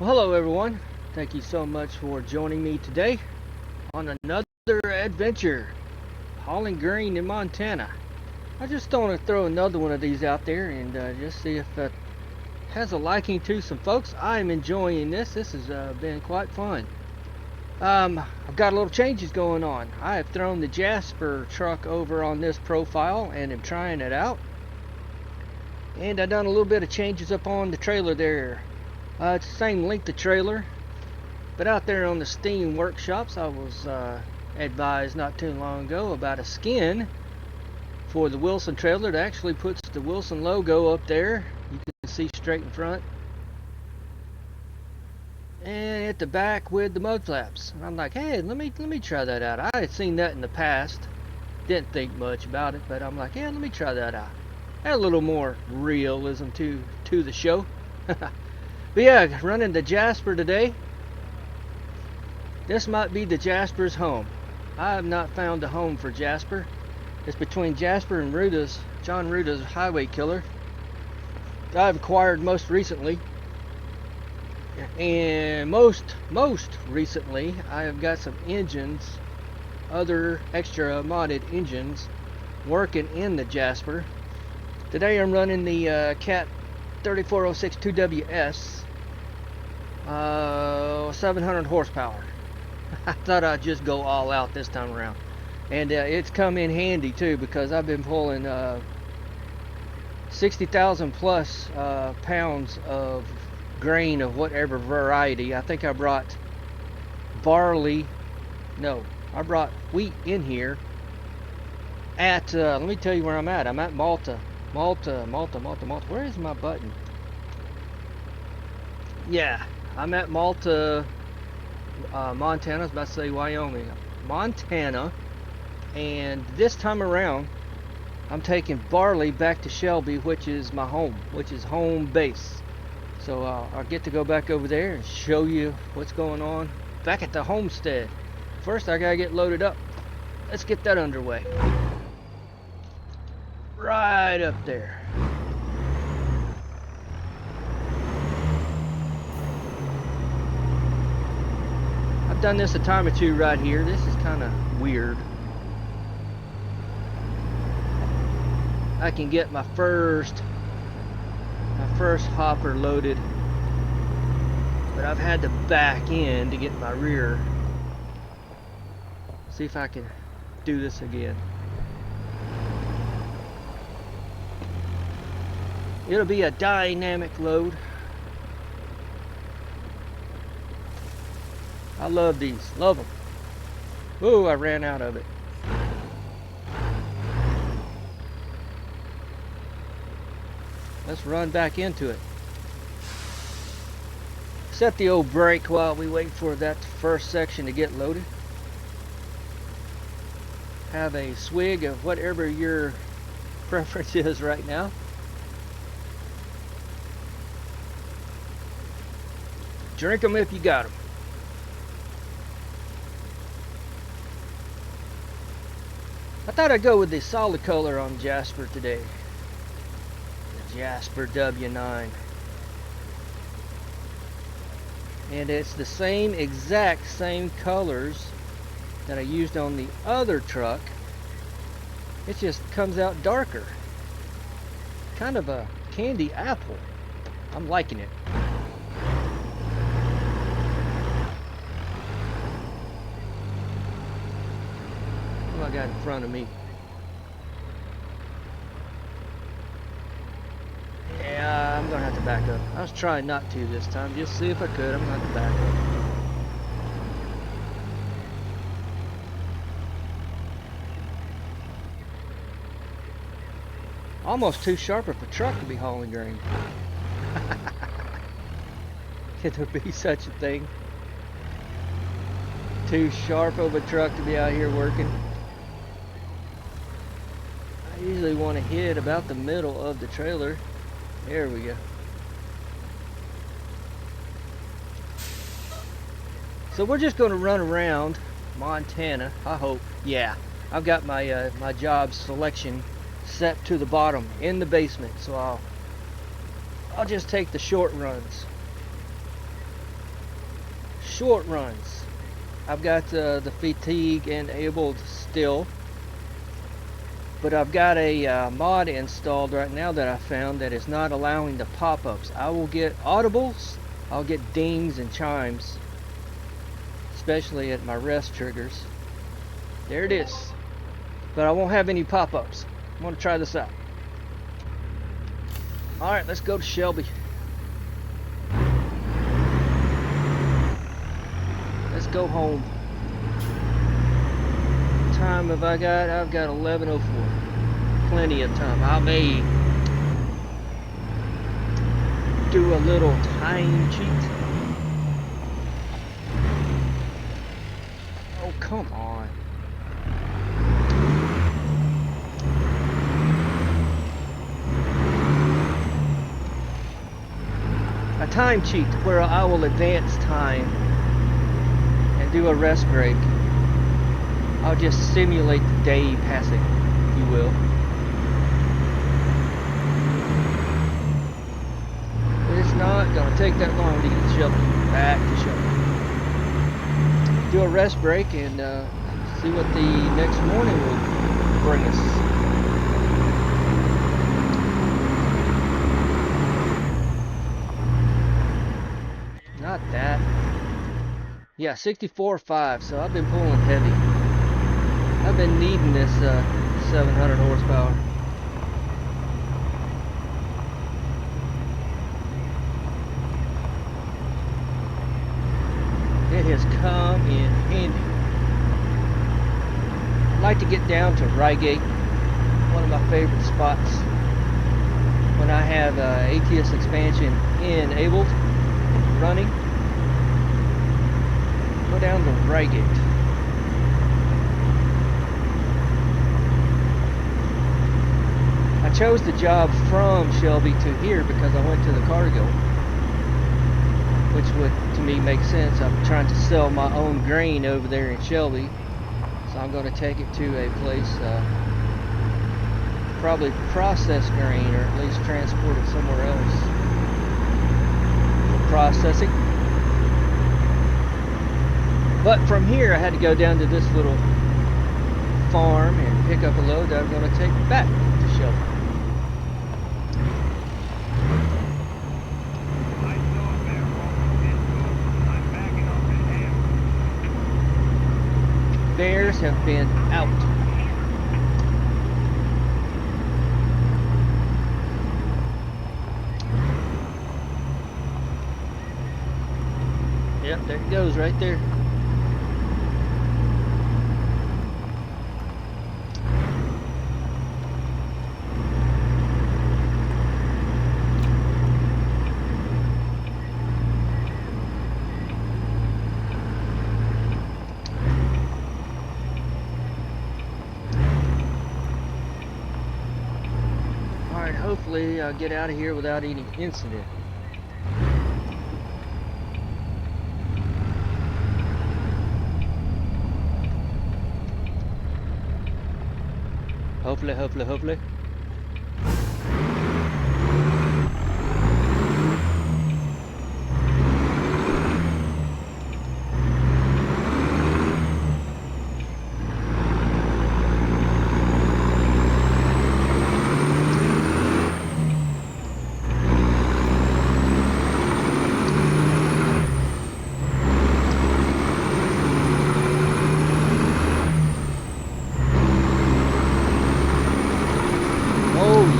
Well, hello everyone. Thank you so much for joining me today on another adventure hauling grain in Montana. I just want to throw another one of these out there and just see if it has a liking to some folks. I'm enjoying this. This has been quite fun. I've got a little changes going on. I have thrown the Jasper truck over on this profile and am trying it out. And I've done a little bit of changes up on the trailer there. It's the same length of trailer, but out there on the Steam workshops, I was advised not too long ago about a skin for the Wilson trailer that actually puts the Wilson logo up there. You can see straight in front, and at the back with the mud flaps. And I'm like, hey, let me try that out. I had seen that in the past, didn't think much about it, but I'm like, yeah, let me try that out. Add a little more realism to the show. But yeah, running the Jasper today. This might be the Jasper's home. I have not found a home for Jasper. It's between Jasper and John Ruta's highway killer that I've acquired most recently. And most recently, I have got some engines, other extra modded engines, working in the Jasper. Today I'm running the Cat 3406 2WS, 700 horsepower. I thought I'd just go all out this time around, and it's come in handy too, because I've been pulling 60,000 plus pounds of grain of whatever variety. I think I brought barley, no, I brought wheat in here at let me tell you where I'm at. I'm at Malta. Where is my button? Yeah, I'm at Malta, Montana. I was about to say Wyoming. Montana. And this time around, I'm taking barley back to Shelby, which is my home, which is home base. So I'll get to go back over there and show you what's going on back at the homestead. First, I gotta get loaded up. Let's get that underway. Right up there. I've done this a time or two right here. This is kind of weird. I can get my first hopper loaded, but I've had to back in to get my rear. See if I can do this again. It'll be a dynamic load. I love these. Love them. Ooh, I ran out of it. Let's run back into it. Set the old brake while we wait for that first section to get loaded. Have a swig of whatever your preference is right now. Drink them if you got them. I thought I'd go with the solid color on Jasper today. The Jasper W9. And it's the exact same colors that I used on the other truck. It just comes out darker. Kind of a candy apple. I'm liking it. I got in front of me. Yeah, I'm gonna have to back up. I was trying not to this time, just see if I could. I'm gonna have to back up. Almost too sharp of a truck to be hauling grain. Could there be such a thing? Too sharp of a truck to be out here working. I usually want to hit about the middle of the trailer. There we go. So we're just going to run around Montana, I hope. Yeah, I've got my my job selection set to the bottom in the basement, so I'll just take the short runs. short runs. I've got the fatigue enabled still, but I've got a mod installed right now that I found that is not allowing the pop-ups. I will get audibles, I'll get dings and chimes, especially at my rest triggers. There it is. But I won't have any pop-ups. I'm going to try this out. Alright, let's go to Shelby. Let's go home. What time have I got? I've got 11:04. Plenty of time. I may do a little time cheat. Oh, come on. A time cheat where I will advance time and do a rest break. I'll just simulate the day passing, if you will. It's not gonna take that long to get Shelby back to Shelby. Do a rest break and see what the next morning will bring us. Not that. Yeah, 64.5, so I've been pulling heavy. I've been needing this 700 horsepower. It has come in handy. I'd like to get down to Reigate, one of my favorite spots. When I have ATS expansion enabled, running, go down to Reigate. I chose the job from Shelby to here because I went to the cargo, which would to me make sense. I'm trying to sell my own grain over there in Shelby, so I'm going to take it to a place probably process grain, or at least transport it somewhere else for processing. But from here I had to go down to this little farm and pick up a load that I'm going to take back to Shelby. Bears have been out. Yep, there it goes right there. Hopefully I'll get out of here without any incident. Hopefully.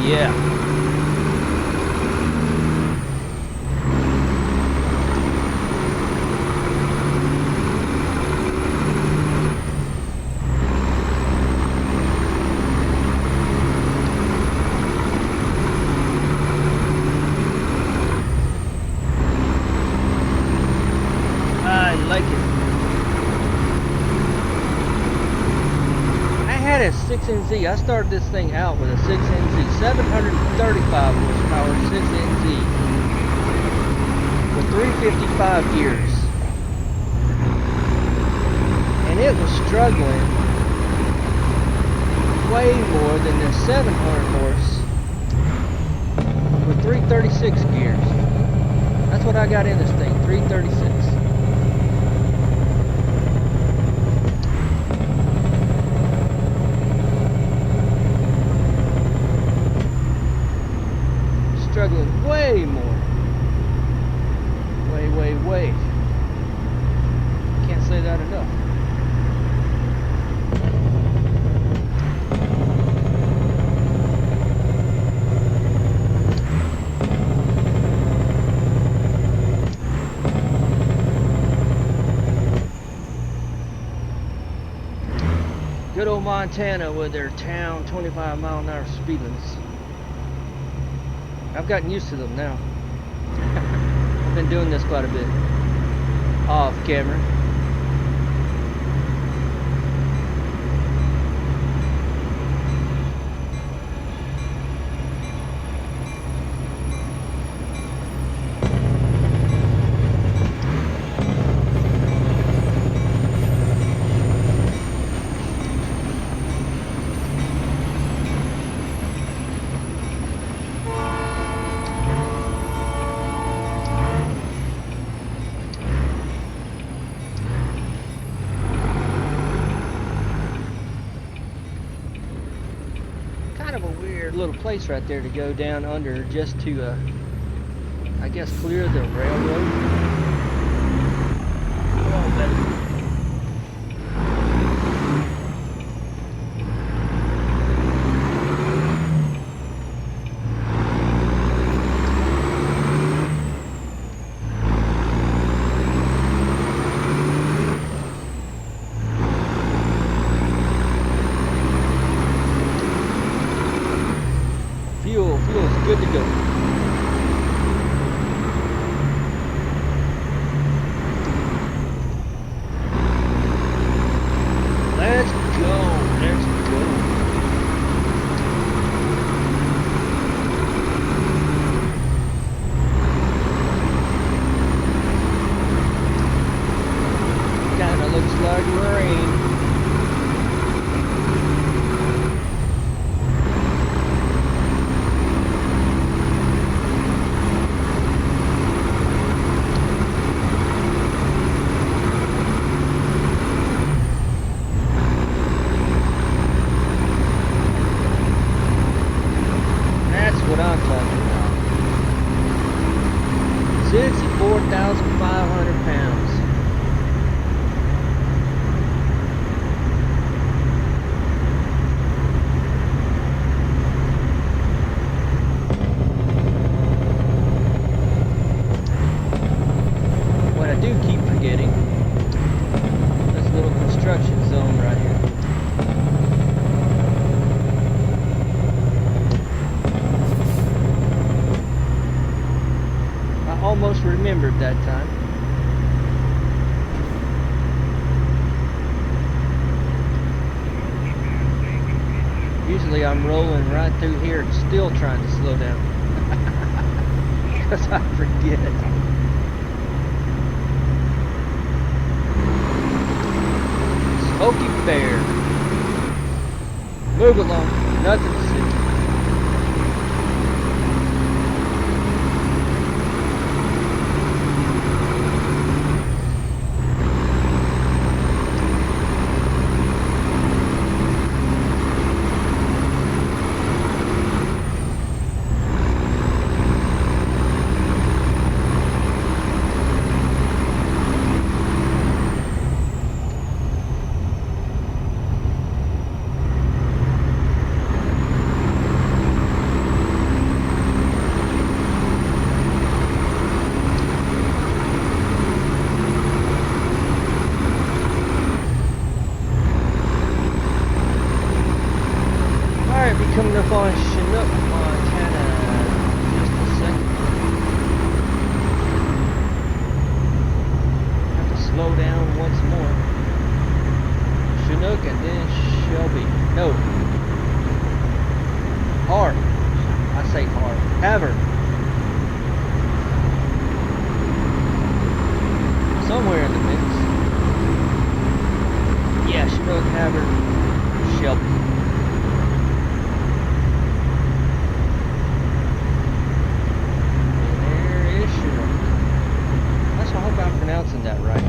Yeah. I like it. I had a 6NZ. I started this thing out with a 6NZ, 735 horsepower 6NZ with 355 gears, and it was struggling way more than the 700 horse with 336 gears. That's what I got in this thing, 336. way more. Way. Can't say that enough. Good old Montana with their town 25-mile-an-hour speed limits. I've gotten used to them now. I've been doing this quite a bit. Off camera. Little place right there to go down under just to I guess clear the railroad. Oh, better. Fuel's good to go. Let's go. Kinda looks like rain. What I'm talking about. 64,500 pounds. What I do keep forgetting, this little construction zone right here. Almost remembered that time. Usually I'm rolling right through here and still trying to slow down. Because I forget. Smoky Bear. Move along. Nothing to see. Coming up on Chinook, Montana, just a second. Have to slow down once more. Chinook and then Shelby. No. Hard. I say hard. Havre. Somewhere in the mix. Yeah, Chinook, Havre, Shelby. I hope I'm pronouncing that right.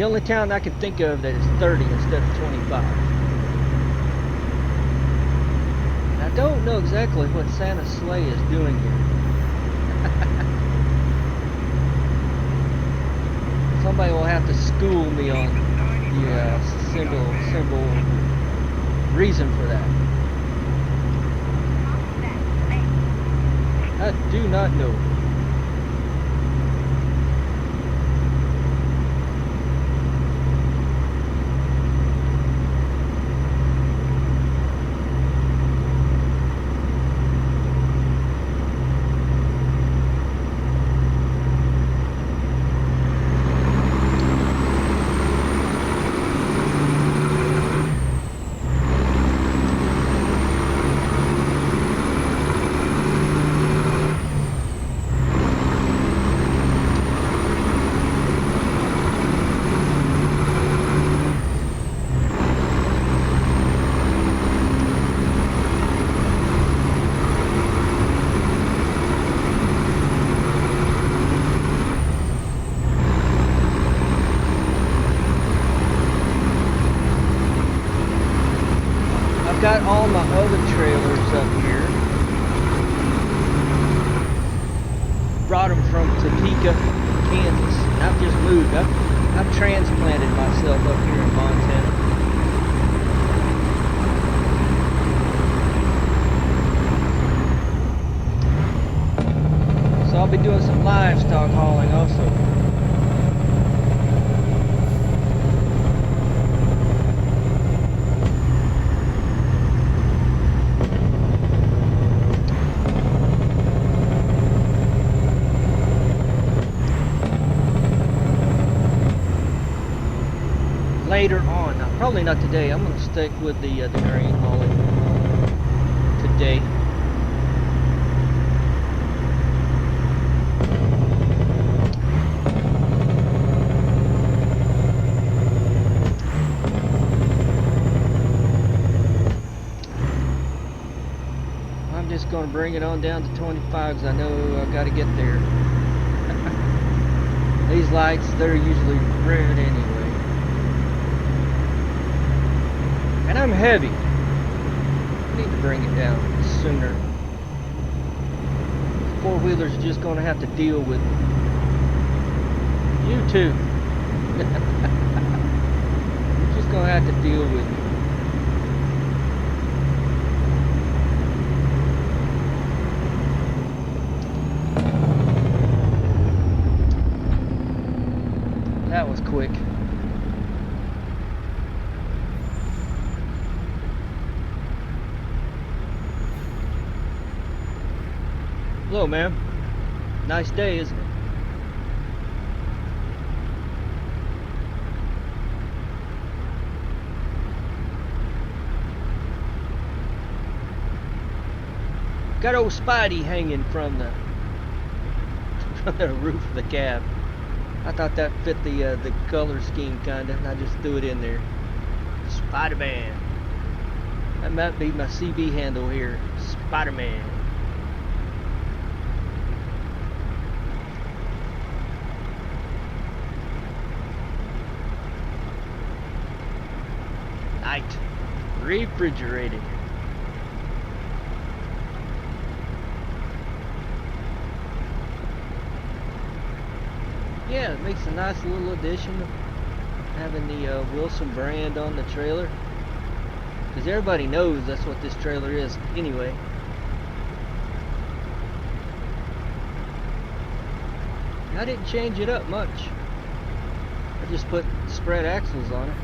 The only town I can think of that is 30 instead of 25. And I don't know exactly what Santa's sleigh is doing here. Somebody will have to school me on the symbol reason for that. I do not know. Got all my other trailers up here. Brought them from Topeka, Kansas. I've just moved. I've transplanted myself up here in Montana. So I'll be doing some livestock hauling also. Later on, now, probably not today. I'm going to stick with the grain hauling today. I'm just going to bring it on down to 25 because I know I've got to get there. These lights, they're usually red anyway. And I'm heavy. I need to bring it down sooner. Four-wheelers are just going to have to deal with you too. You're just going to have to deal with me. That was quick. Hello, ma'am. Nice day, isn't it? Got old Spidey hanging from the roof of the cab. I thought that fit the color scheme kinda, and I just threw it in there. Spider-Man. That might be my CB handle here. Spider-Man. Night. Refrigerated. Yeah, it makes a nice little addition having the Wilson brand on the trailer, because everybody knows that's what this trailer is anyway. I didn't change it up much. I just put spread axles on it.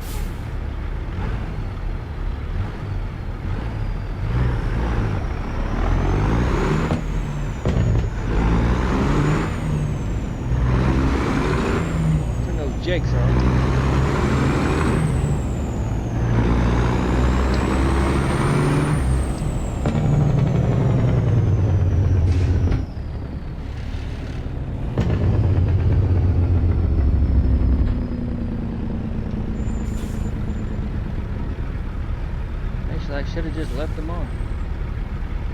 Jakes on. Actually, I should have just left them on.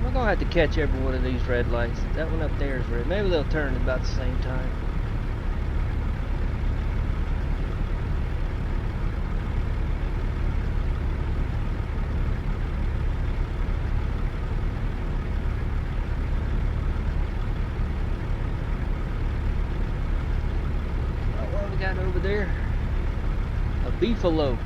I'm gonna have to catch every one of these red lights. That one up there is red. Maybe they'll turn at about the same time. got over there? A beefalo.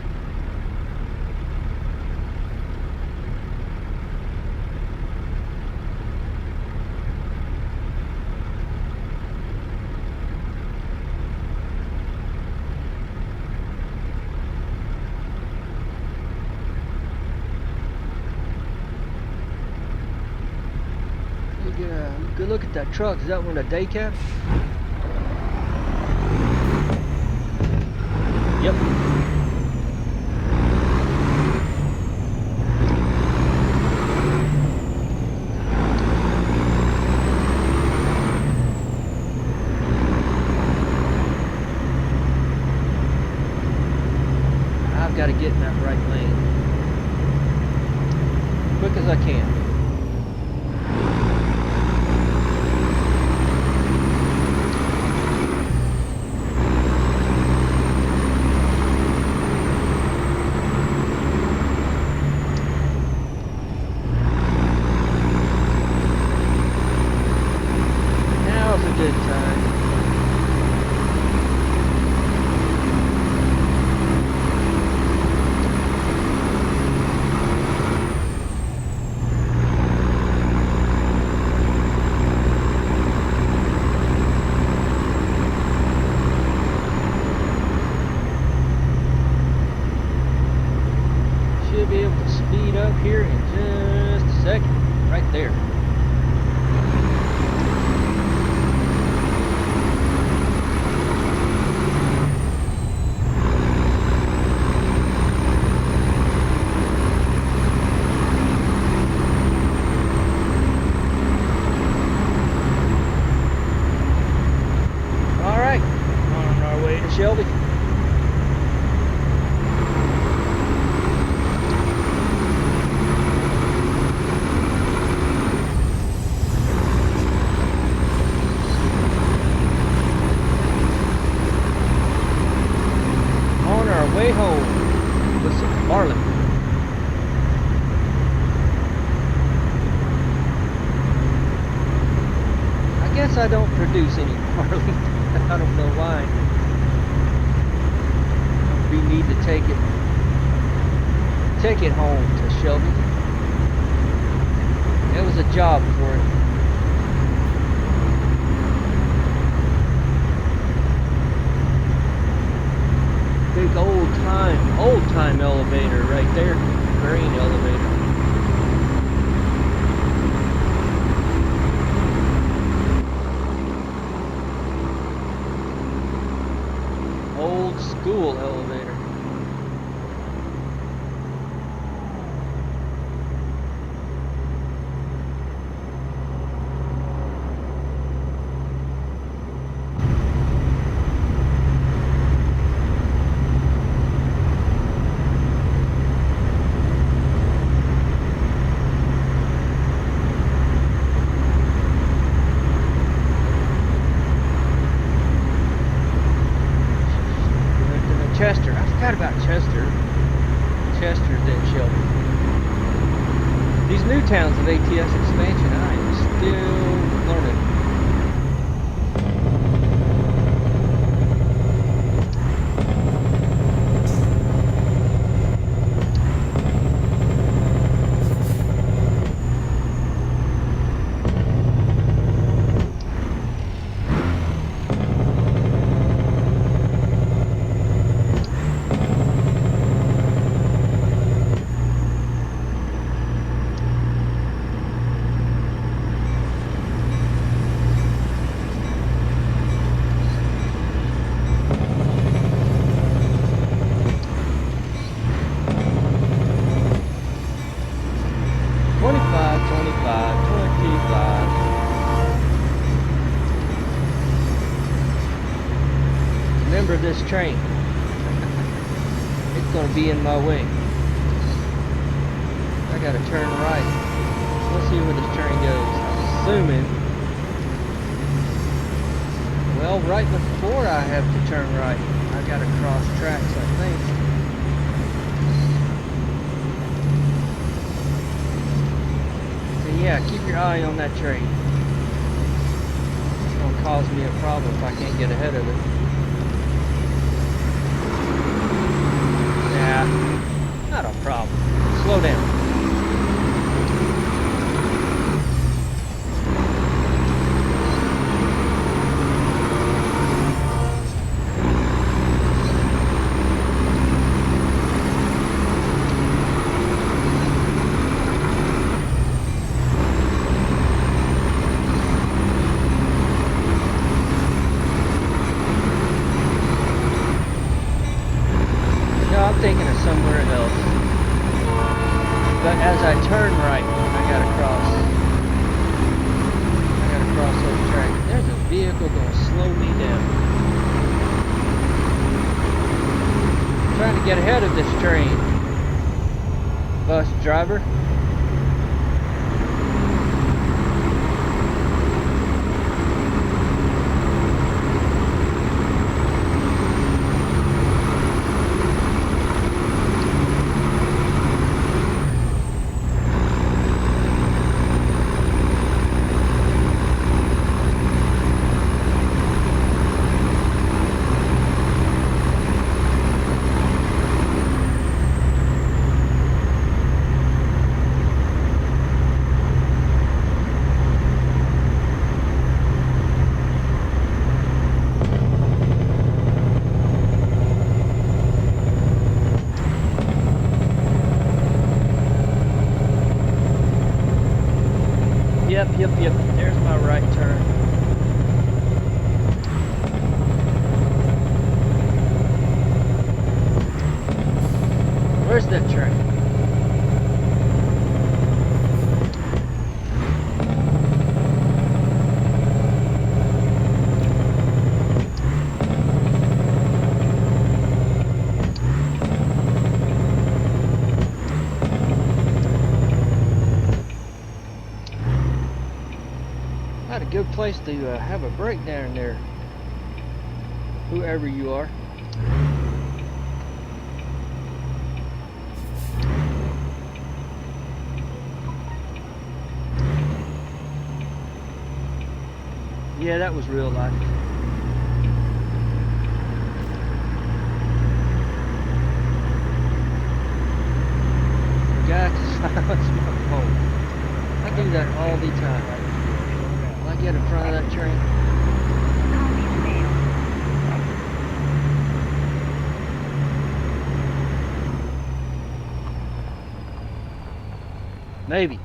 Good look at that truck. Is that one of the day cab? Yep. I've got to get in that right lane. Quick as I can. Here in just a second, right there. All right, on our way to Shelby. Way home with some barley. I guess I don't produce any barley. I don't know why. We need to take it home to Shelby. It was a job for it. Big old time elevator right there. Grain elevator. Old school elevator. Chester. I forgot about Chester. Chester's in Shelby. These new towns of ATS expansion, I am still learning. This train. It's going to be in my way. I got to turn right. Let's see where this train goes. I'm assuming. Well, right before I have to turn right, I got to cross tracks, I think. So yeah, keep your eye on that train. It's going to cause me a problem if I can't get ahead of it. Not a problem. Slow down. I'm thinking of somewhere else. But as I turn right, I gotta cross those tracks. There's a vehicle gonna slow me down. I'm trying to get ahead of this train. Bus driver. Yep, there's my right turn. Where's that train? Good place to have a break down there, whoever you are. Yeah, that was real life. Forgot to silence my phone. I do that all the time. I get in front of that train. Maybe.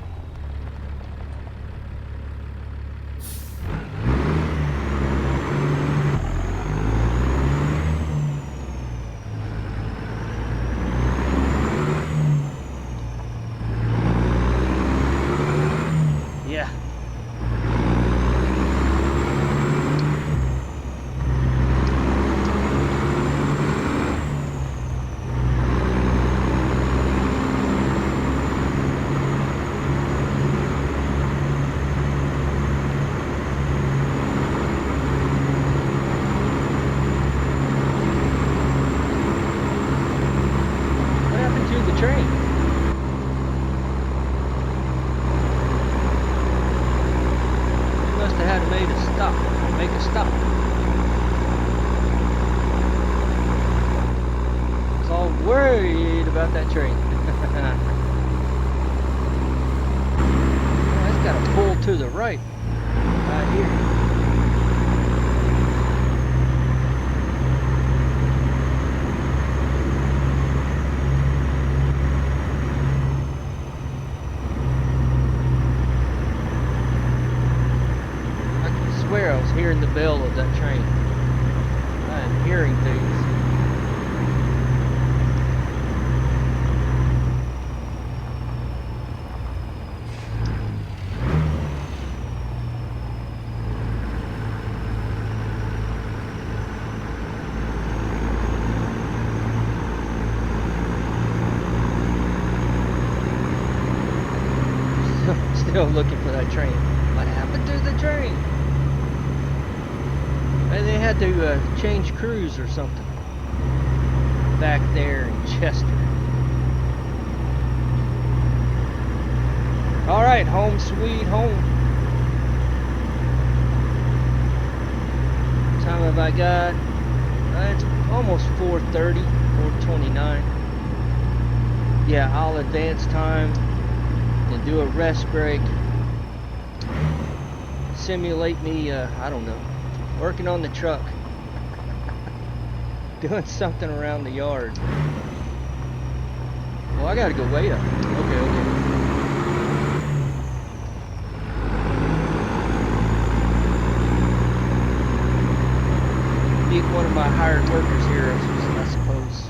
Yeah. Worried about that train. It's got to pull to the right here. I can swear I was hearing the bell of that train. I am hearing things. Still looking for that train. What happened to the train? Maybe they had to change crews or something back there in Chester. Alright, home sweet home. What time have I got? It's almost 4:30, 4:29. Yeah, I'll advance time, then do a rest break, simulate me, I don't know, working on the truck, doing something around the yard. Well, I gotta go way up. Okay. Be one of my hired workers here, I suppose.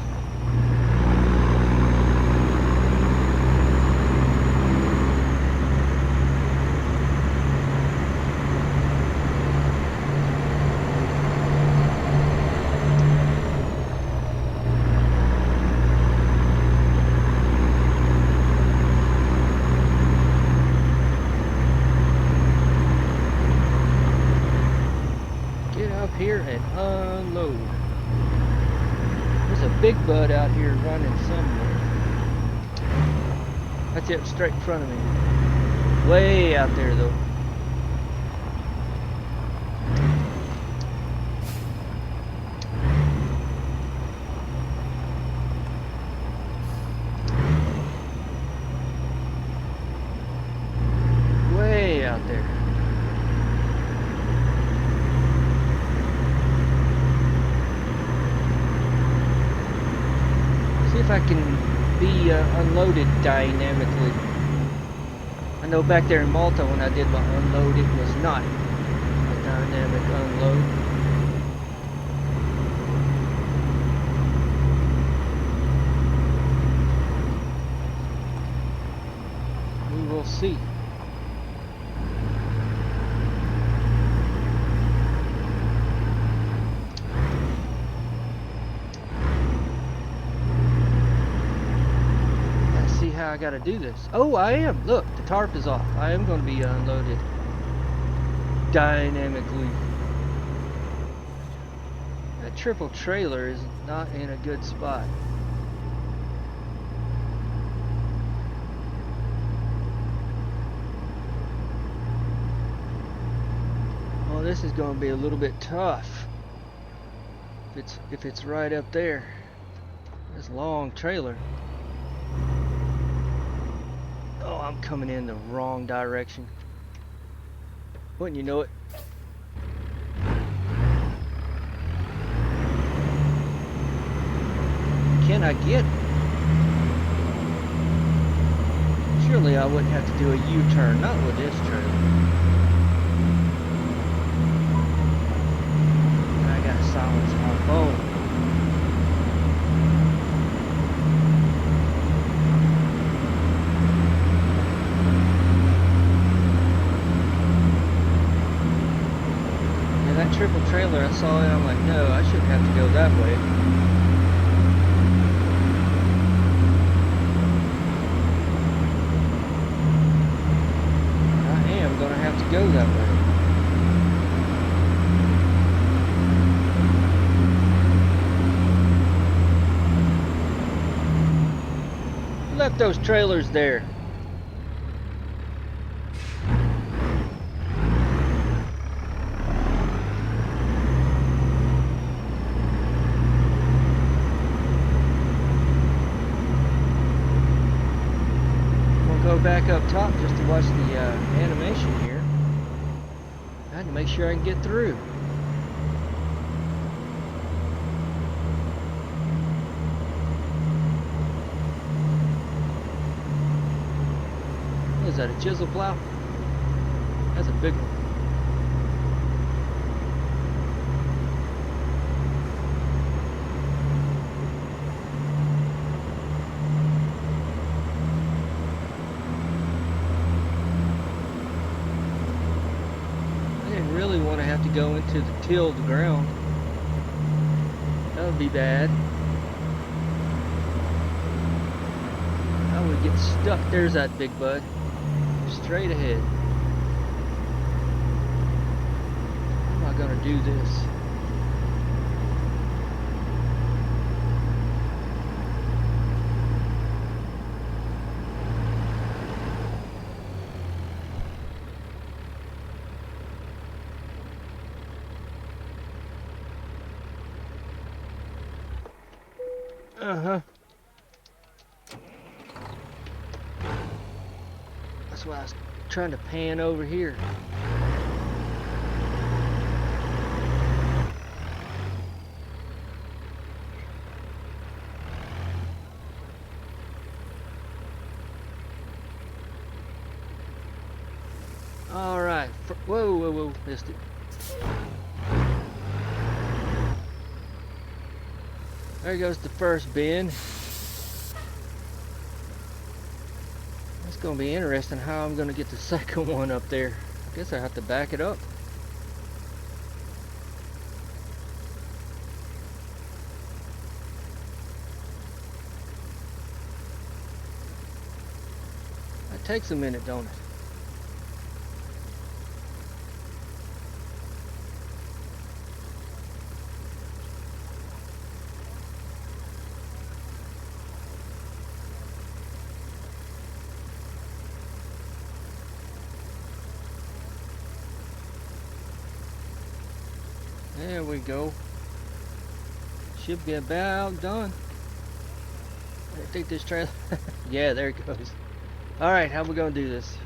Here and unload. There's a big bud out here running somewhere. That's it, straight in front of me. Way out there though. Way out there. If I can be unloaded dynamically. I know back there in Malta when I did my unload, it was not a dynamic unload. We will see. I gotta do this. Oh, I am. Look, the tarp is off. I am going to be unloaded dynamically. That triple trailer is not in a good spot. Well, this is going to be a little bit tough. If it's right up there. This long trailer. Oh, I'm coming in the wrong direction. Wouldn't you know it? Can I get? Surely I wouldn't have to do a U-turn, not with this trailer. I gotta silence my phone. Triple trailer, I saw it, I'm like, no, I shouldn't have to go that way. I am gonna have to go that way. Left those trailers there. Back up top just to watch the animation here. I had to make sure I can get through. What is that, a chisel plow? That's a big one. Go into the tilled ground. That would be bad. I would get stuck. There's that big bud. Straight ahead. How am I gonna do this? That's why I was trying to pan over here. Alright, whoa, whoa, whoa, missed it. There goes the first bend. It's going to be interesting how I'm going to get the second one up there. I guess I have to back it up. That takes a minute, don't it? There we go. Should be about done. I think this trailer. Yeah, there it goes. Alright, how we gonna do this?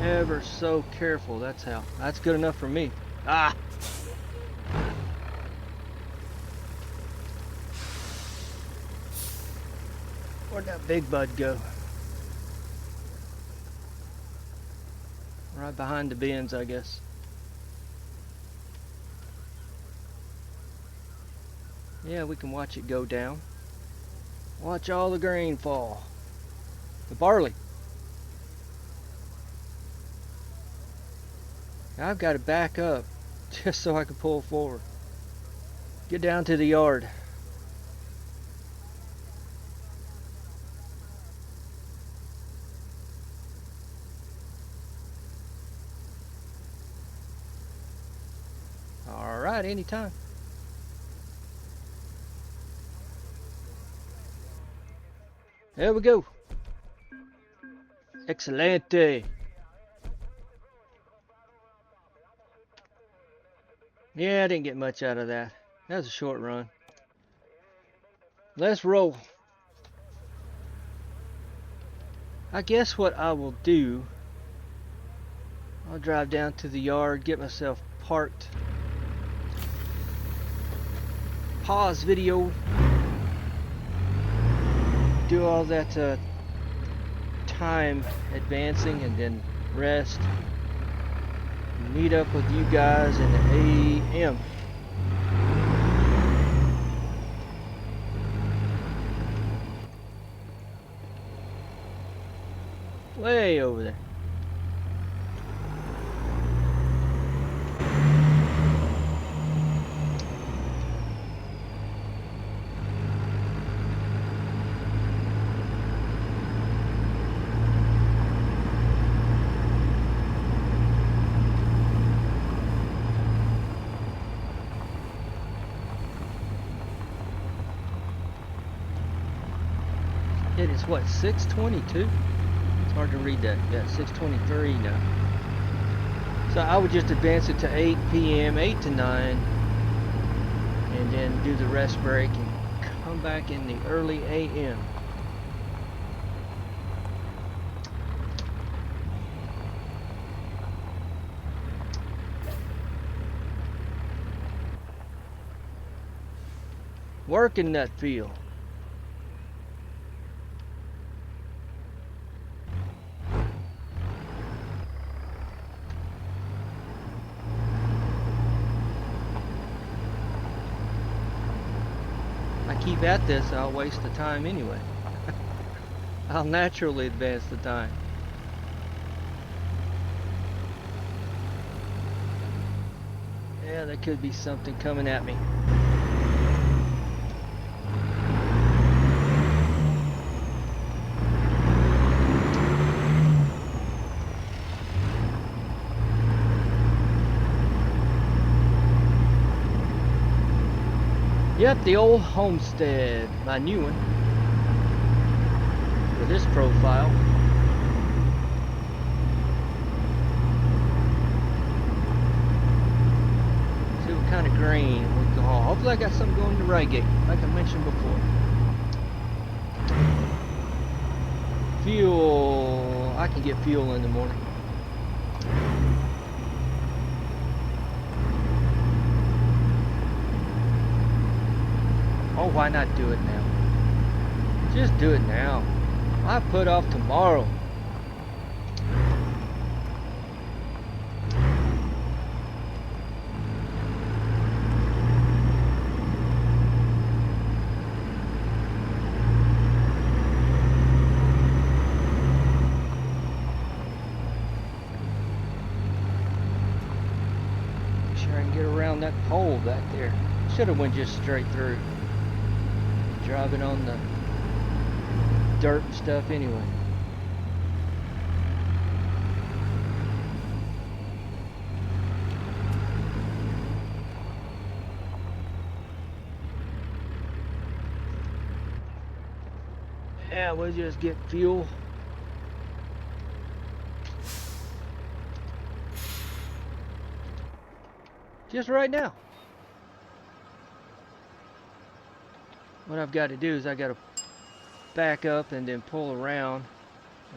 Ever so careful, that's how. That's good enough for me. Ah! Where'd that big bud go? Right behind the bins, I guess. Yeah, we can watch it go down. Watch all the grain fall. The barley. Now I've got to back up just so I can pull forward. Get down to the yard. Alright, anytime. There we go. Excelente. Yeah, I didn't get much out of that. That was a short run. Let's roll. I guess what I will do, I'll drive down to the yard, get myself parked. Pause video. Do all that time advancing and then rest. Meet up with you guys in the AM. Way over there. It is what, 6:22? It's hard to read that. Yeah, 6:23 now. So I would just advance it to 8 p.m., 8 to 9, and then do the rest break and come back in the early AM. Working that field. Keep at this, I'll waste the time anyway. I'll naturally advance the time. Yeah, there could be something coming at me. Yep, the old homestead, my new one, for this profile. See what kind of grain we can haul. Hopefully I got something going to Reigate, like I mentioned before. Fuel. I can get fuel in the morning. Oh, why not do it now? Just do it now. I put off tomorrow. Make sure I can get around that pole back there. Should have went just straight through. Driving on the dirt and stuff anyway. Yeah, we'll just get fuel. Just right now. What I've got to do is I got to back up and then pull around.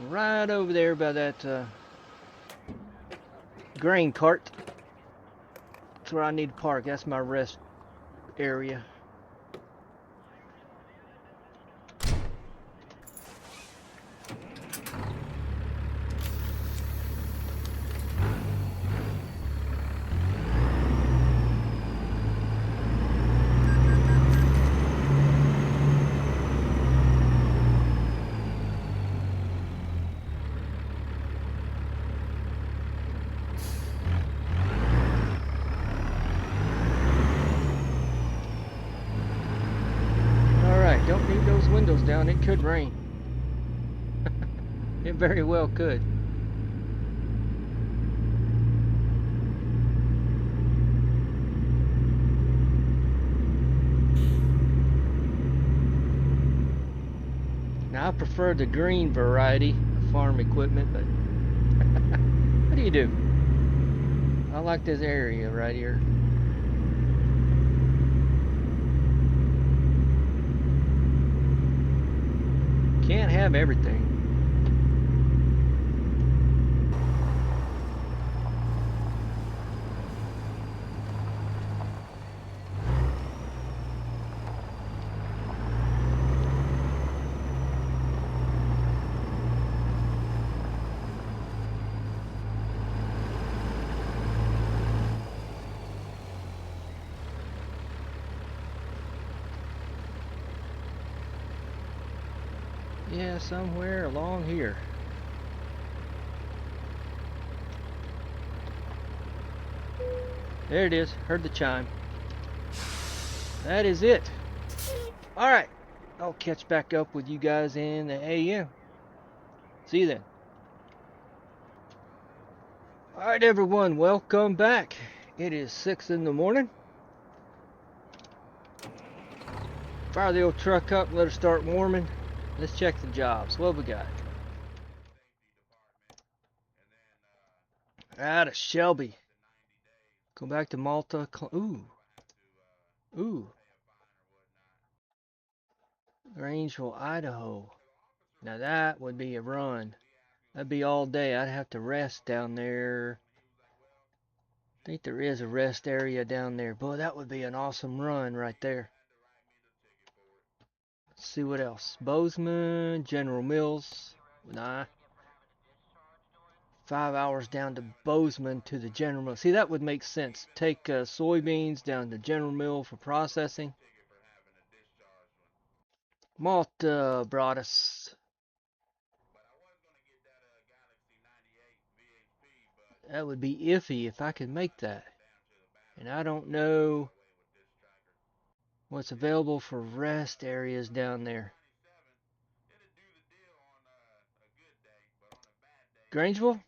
Right over there by that grain cart. That's where I need to park. That's my rest area. Don't need those windows down. It could rain. It very well could. Now I prefer the green variety of farm equipment, but what do you do? I like this area right here. Can't have everything. Yeah, somewhere along here. There it is. Heard the chime. That is it. Alright. I'll catch back up with you guys in the AM. See you then. Alright everyone, welcome back. It is 6 in the morning. Fire the old truck up, let her start warming. Let's check the jobs. What we got? Out of Shelby. Go back to Malta. Ooh. Ooh. Grangeville, Idaho. Now that would be a run. That'd be all day. I'd have to rest down there. I think there is a rest area down there. Boy, that would be an awesome run right there. Let's see what else. Bozeman, General Mills. Nah. 5 hours down to Bozeman to the General Mill. See, that would make sense. Take soybeans down to General Mill for processing. Malta brought us. That would be iffy if I could make that. And I don't know what's available for rest areas down there. Grangeville?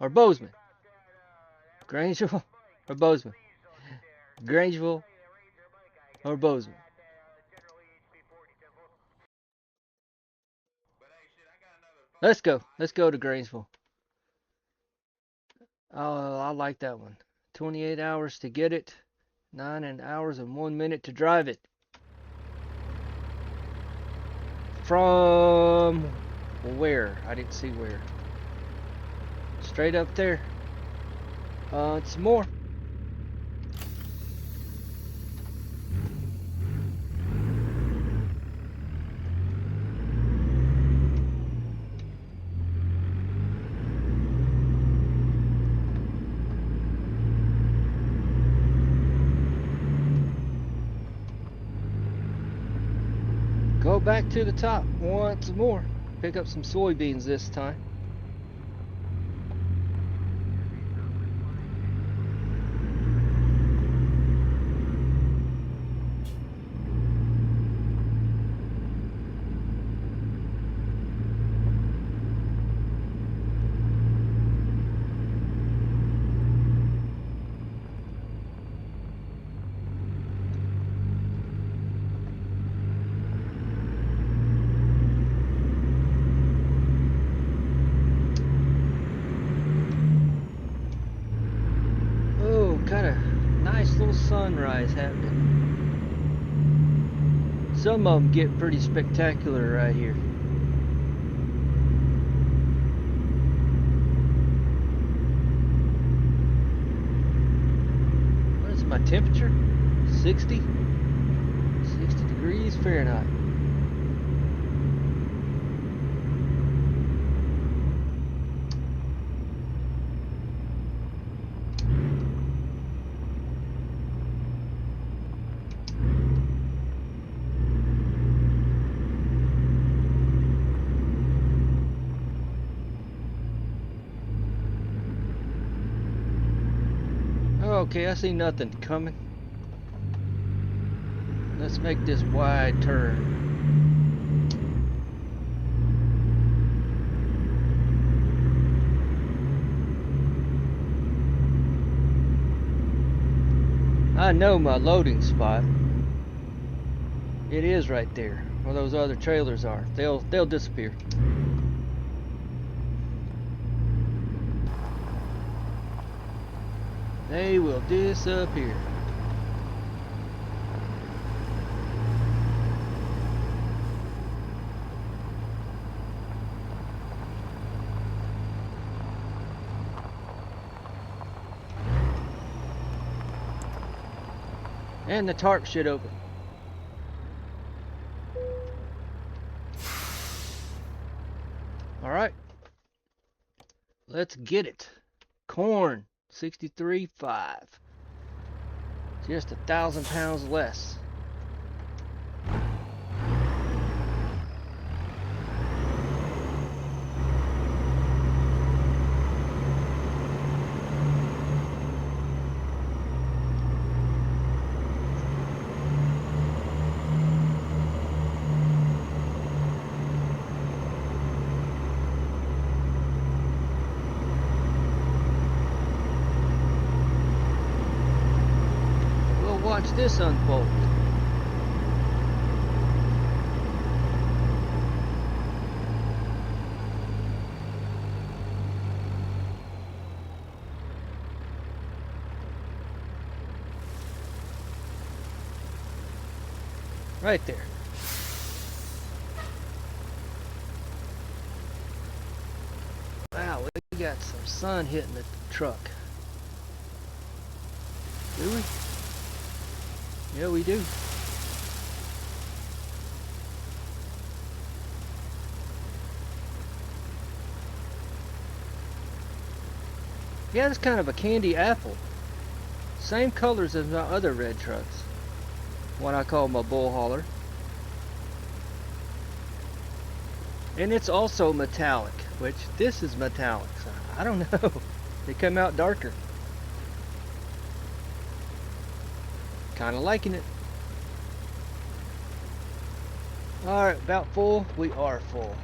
Or Bozeman? Grangeville or Bozeman? Grangeville or Bozeman? Let's go. Let's go to Grangeville. Oh, I like that one. 28 hours to get it. 9 hours and 1 minute to drive it. From where? I didn't see where. Straight up there. It's more. Go back to the top once more. Pick up some soybeans this time. Sunrise happening. Some of them get pretty spectacular right here. What is my temperature? 60 degrees Fahrenheit. Okay, I see nothing coming. Let's make this wide turn. I know my loading spot. It is right there where those other trailers are. They'll disappear. They will disappear. And the tarp should open. All right. Let's get it. Corn. 63.5. Just 1,000 pounds less. Watch this unfold. Right there. Wow, we got some sun hitting the truck. Do we? Yeah, we do. Yeah, it's kind of a candy apple. Same colors as my other red trucks. What I call my bull hauler. And it's also metallic, which this is metallic. So I don't know. They come out darker. Kind of liking it. Alright, about full. We are full.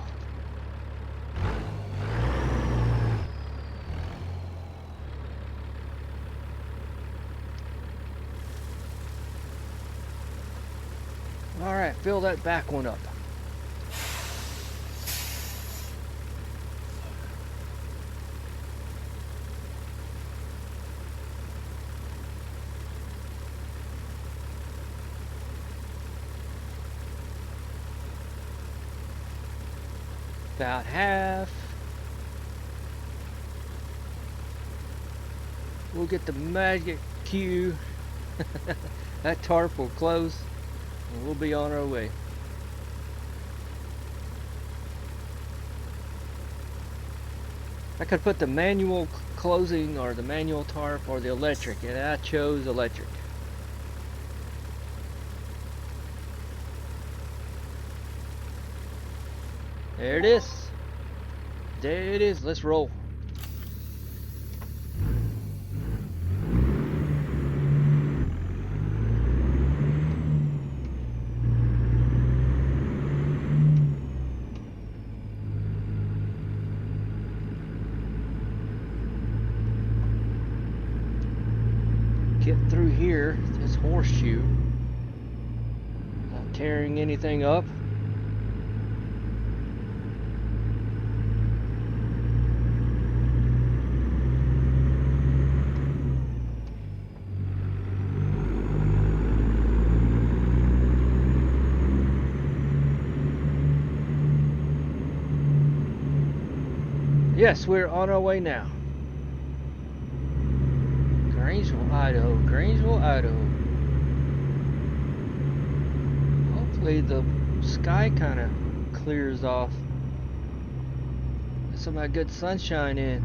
Alright, fill that back one up. About half. We'll get the magic cue. That tarp will close and we'll be on our way. I could put the manual closing or the manual tarp or the electric, and I chose electric. There it is. There it is. Let's roll. Get through here, this horseshoe, not tearing anything up. Yes, we're on our way now. Grangeville, Idaho. Grangeville, Idaho. Hopefully the sky kind of clears off. Get some of that good sunshine in.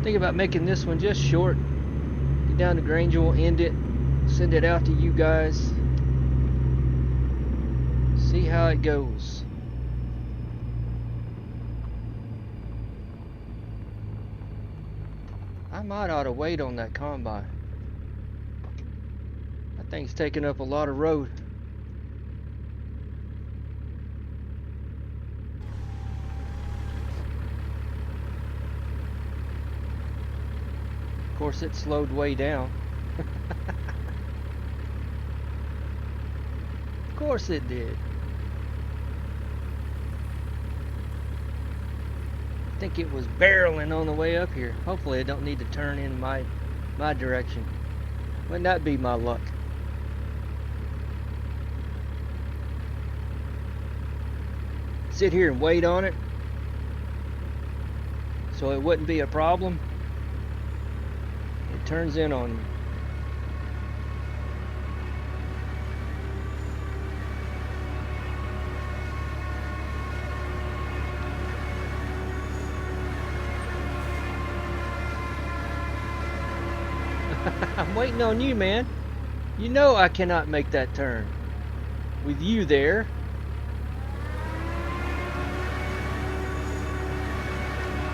Think about making this one just short. Get down to Grangeville, end it, send it out to you guys. See how it goes. I might ought to wait on that combine. That thing's taking up a lot of road. Of course, it slowed way down. Of course it did. I think it was barreling on the way up here. Hopefully I don't need to turn in my direction. Wouldn't that be my luck? Sit here and wait on it so it wouldn't be a problem. It turns in on you. I'm waiting on you, man. You know I cannot make that turn with you there.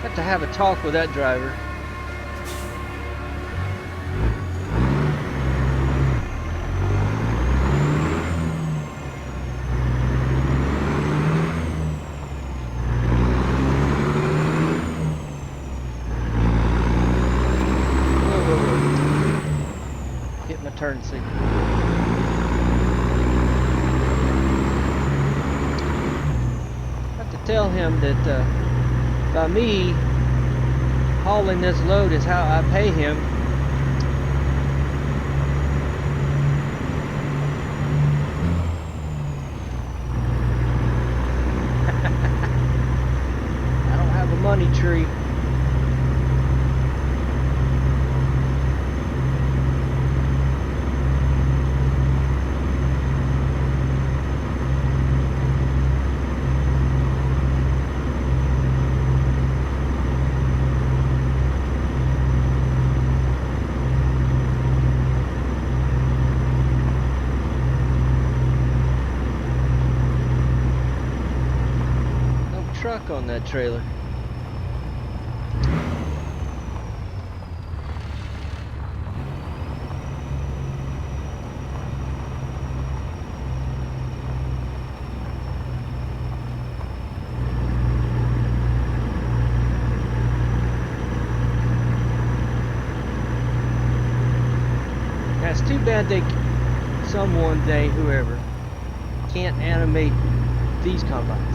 Have to have a talk with that driver. Turn signal. I have to tell him that by me hauling this load is how I pay him. I don't have a money tree. On that trailer. That's too bad whoever can't animate these combines.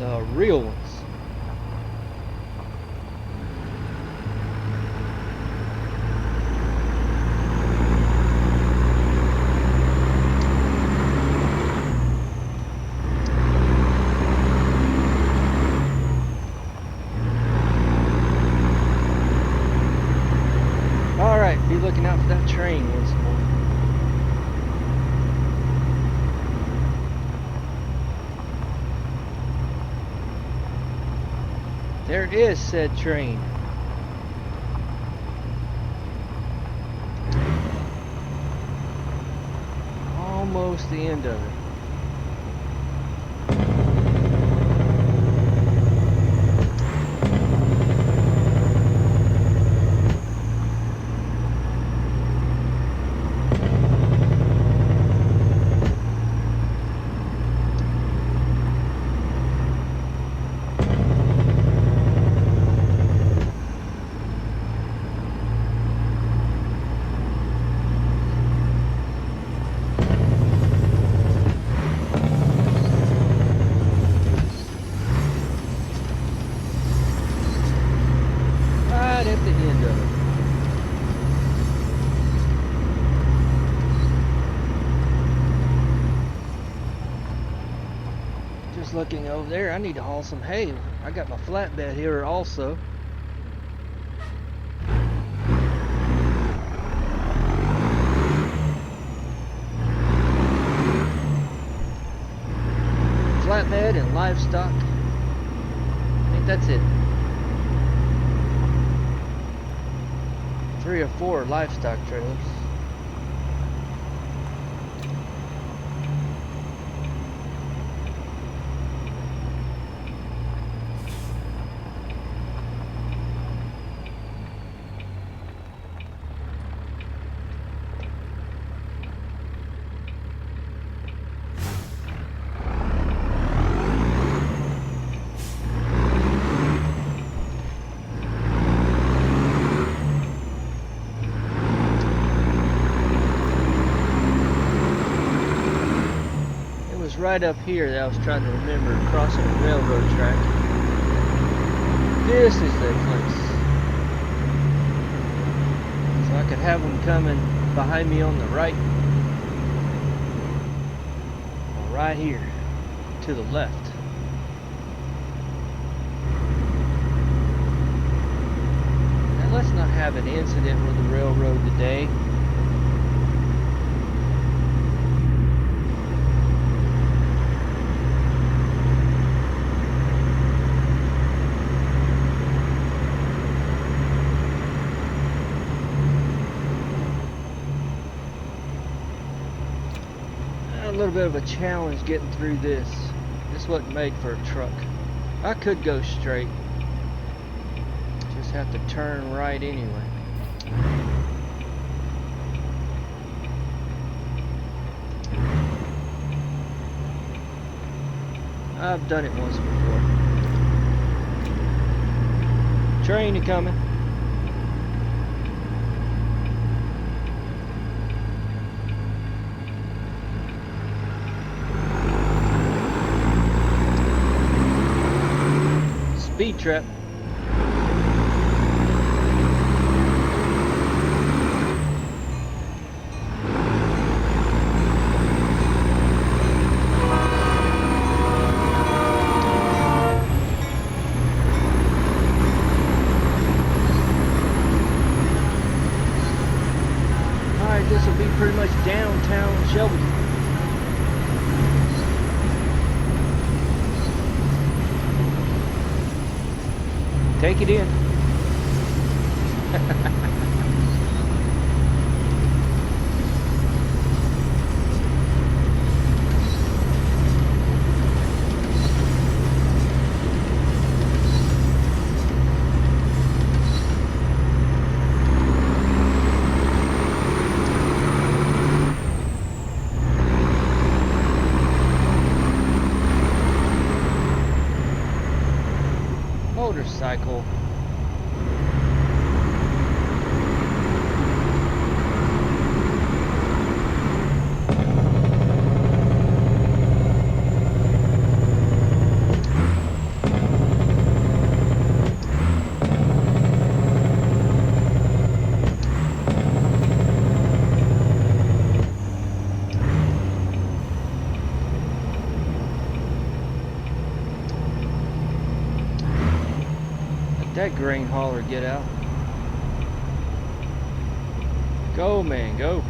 The real ones. Alright, be looking out for that train once more. There is said train. Almost the end of it. Looking over there, I need to haul some hay. I got my flatbed here also. Flatbed and livestock. I think that's it. 3 or 4 livestock trailers. Right up here that I was trying to remember crossing a railroad track. This is the place. So I could have them coming behind me on the right. Or right here to the left. Now let's not have an incident with the railroad today. A little bit of a challenge getting through this. This wasn't made for a truck. I could go straight. Just have to turn right anyway. I've done it once before. Train coming. Speed trap. Alright, this will be pretty much downtown Shelby. Take it in. Motorcycle. that grain hauler get out. Go, man, go.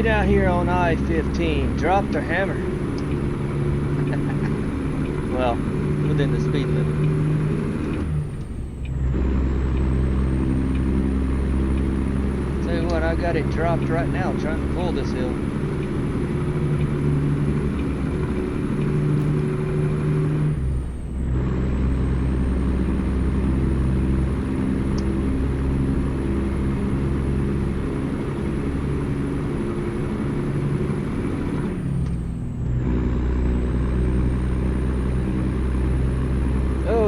Out here on I-15, drop the hammer. Well, within the speed limit. Tell you what, I got it dropped right now trying to pull this hill.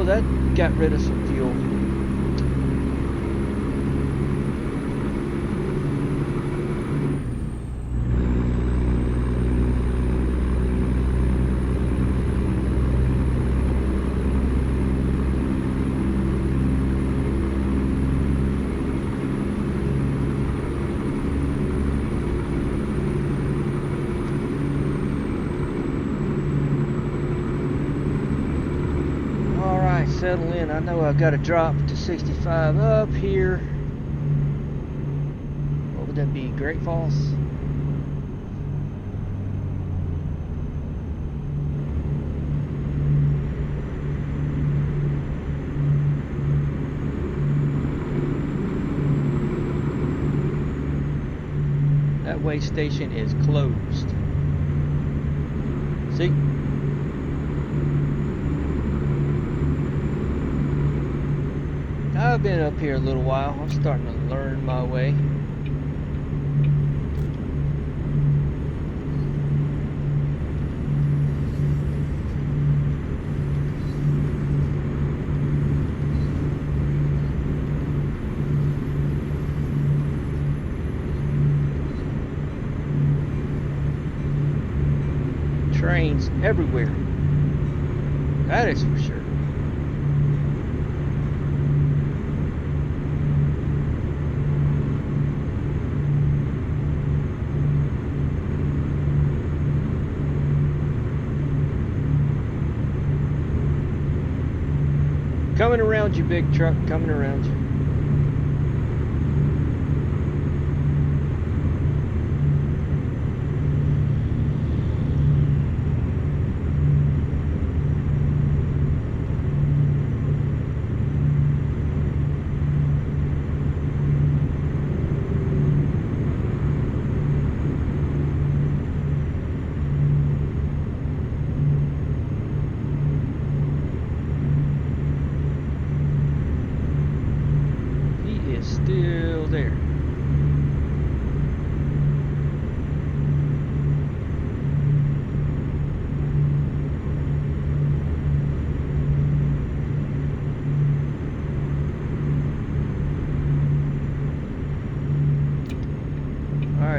That got rid of some fuel. Settle in. I know I've got to drop to 65 up here. What would that be? Great Falls? That way station is closed. See? I've been up here a little while. I'm starting to learn my way. Trains everywhere. That is for sure. Coming around you, big truck, coming around you.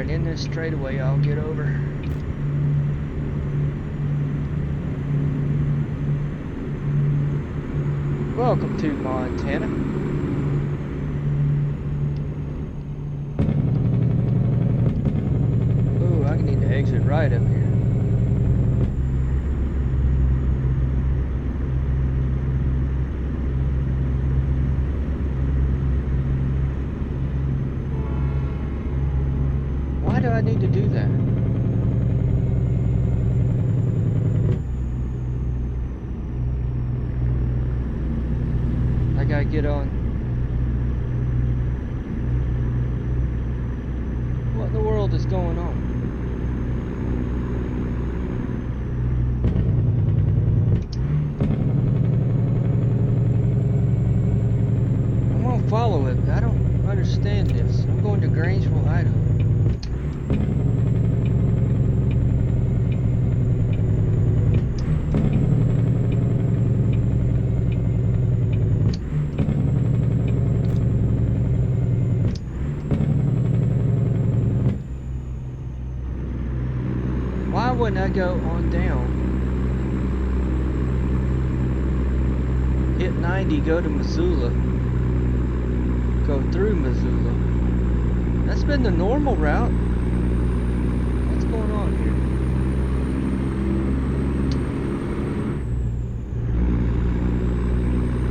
In this straightaway, I'll get over. Welcome to Montana. Ooh, I need to exit right up here. Why do I need to do that? I gotta get on. What in the world is going on? I'm gonna follow it. I don't understand this. I'm going to Grangeville, Idaho. I go on down, hit 90, go to Missoula, go through Missoula. That's been the normal route. What's going on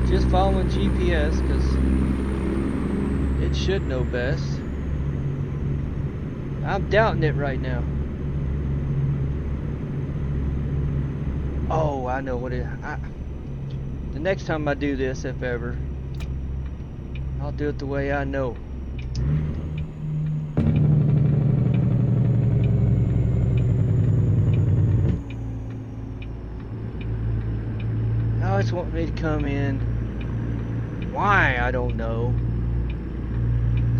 here? Just following GPS because it should know best. I'm doubting it right now. Oh, I know what it is. The next time I do this, if ever, I'll do it the way I know. Now it's wanting me to come in. Why? I don't know.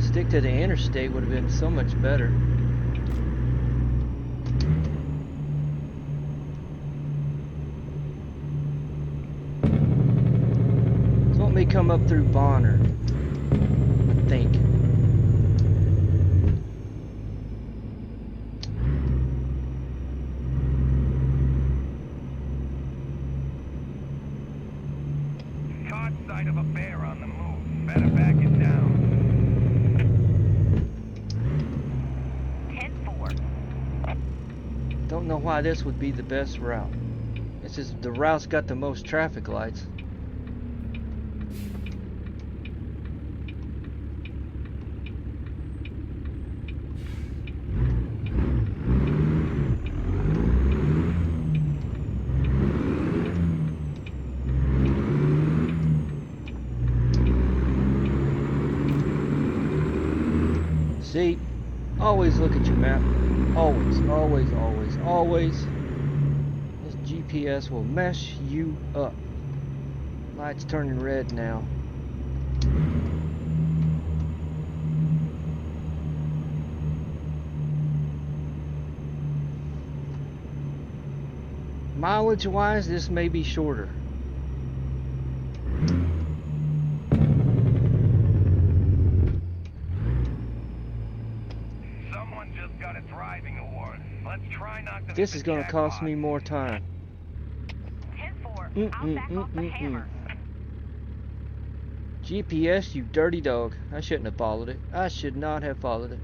Stick to the interstate would have been so much better. It's wanting me to come up through Bonner, I think. Caught sight of a bear on the move. Better back it down. 10-4. Don't know why this would be the best route. This is the route's got the most traffic lights. See, always look at your map. Always, always, always, always. This GPS will mess you up. Light's turning red now. Mileage wise, this may be shorter. Someone just got a driving award. Let's try not to. This is going to cost me more time. 10-4. I'll back off the hammer. GPS, you dirty dog. I shouldn't have followed it. I should not have followed it.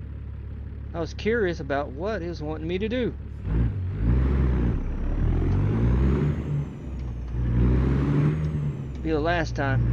I was curious about what it was wanting me to do. Be the last time.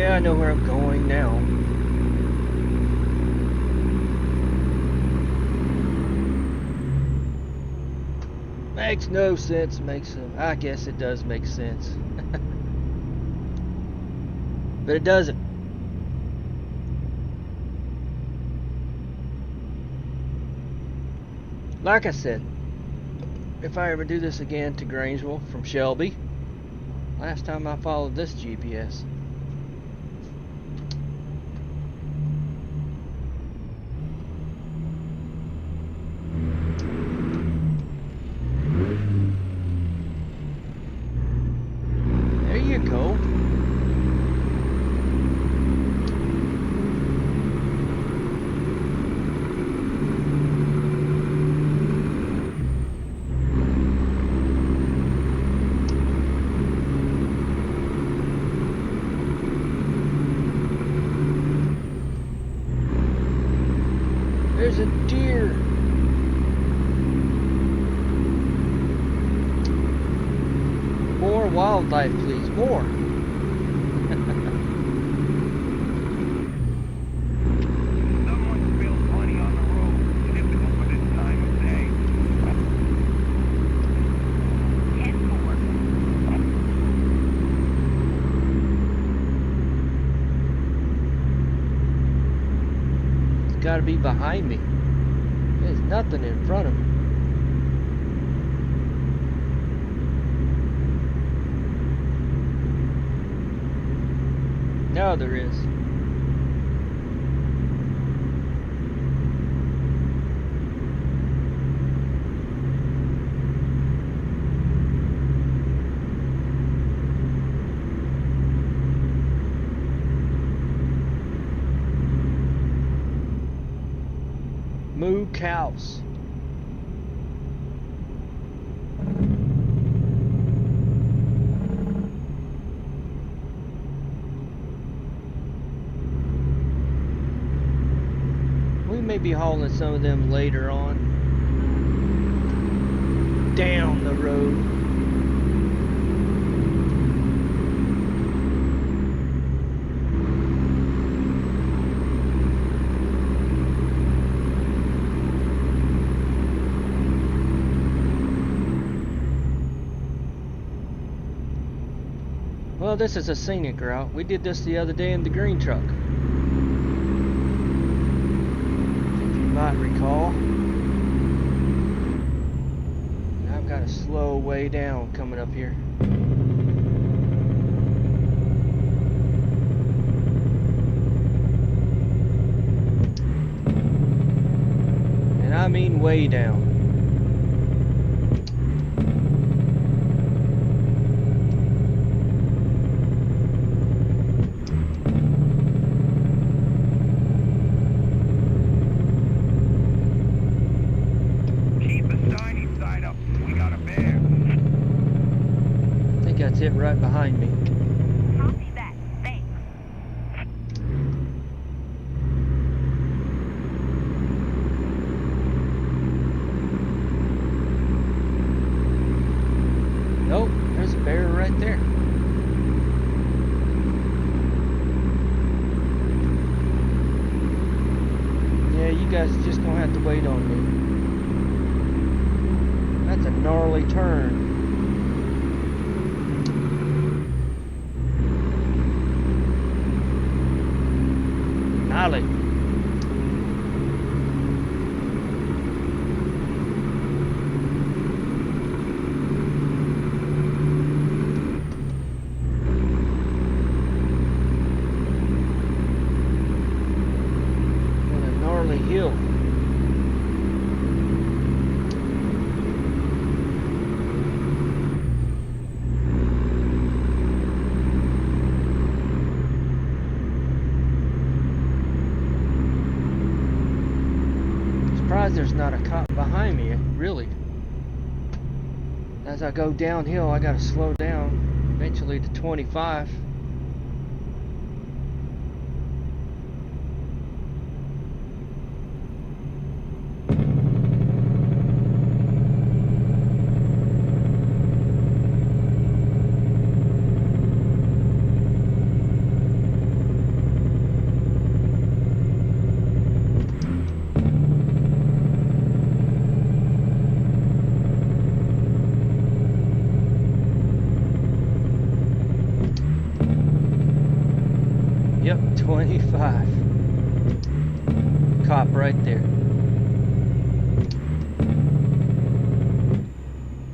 I know where I'm going now. Makes no sense. I guess it does make sense. But it doesn't. Like I said, if I ever do this again to Grangeville from Shelby, last time I followed this GPS. There's a deer. More wildlife, please. More. Someone spilled money on the road. Typical for this time of day. 10-4. got to be behind me. There's nothing in front of me. No, there is. Moo cows. We may be hauling some of them later on. Down the road. Well, this is a scenic route. We did this the other day in the green truck, if you might recall. I've got a slow way down coming up here. And I mean way down. That's it right behind me. Copy that. Thanks. Nope, there's a bear right there. Yeah, you guys are just gonna have to wait on me. That's a gnarly turn. Gnarly. What a gnarly hill. There's not a cop behind me, really. As I go downhill, I gotta slow down, eventually to 25. Yep, 25. Cop right there.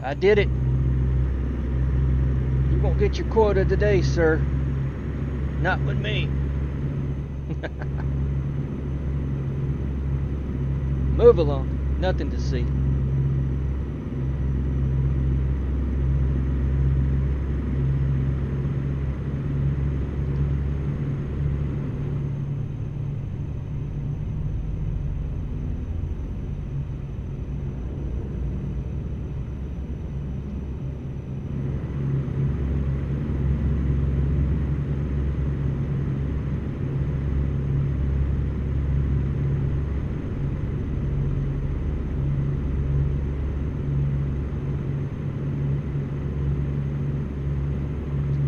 I did it. You won't get your quota today, sir. Not with me. Move along. Nothing to see.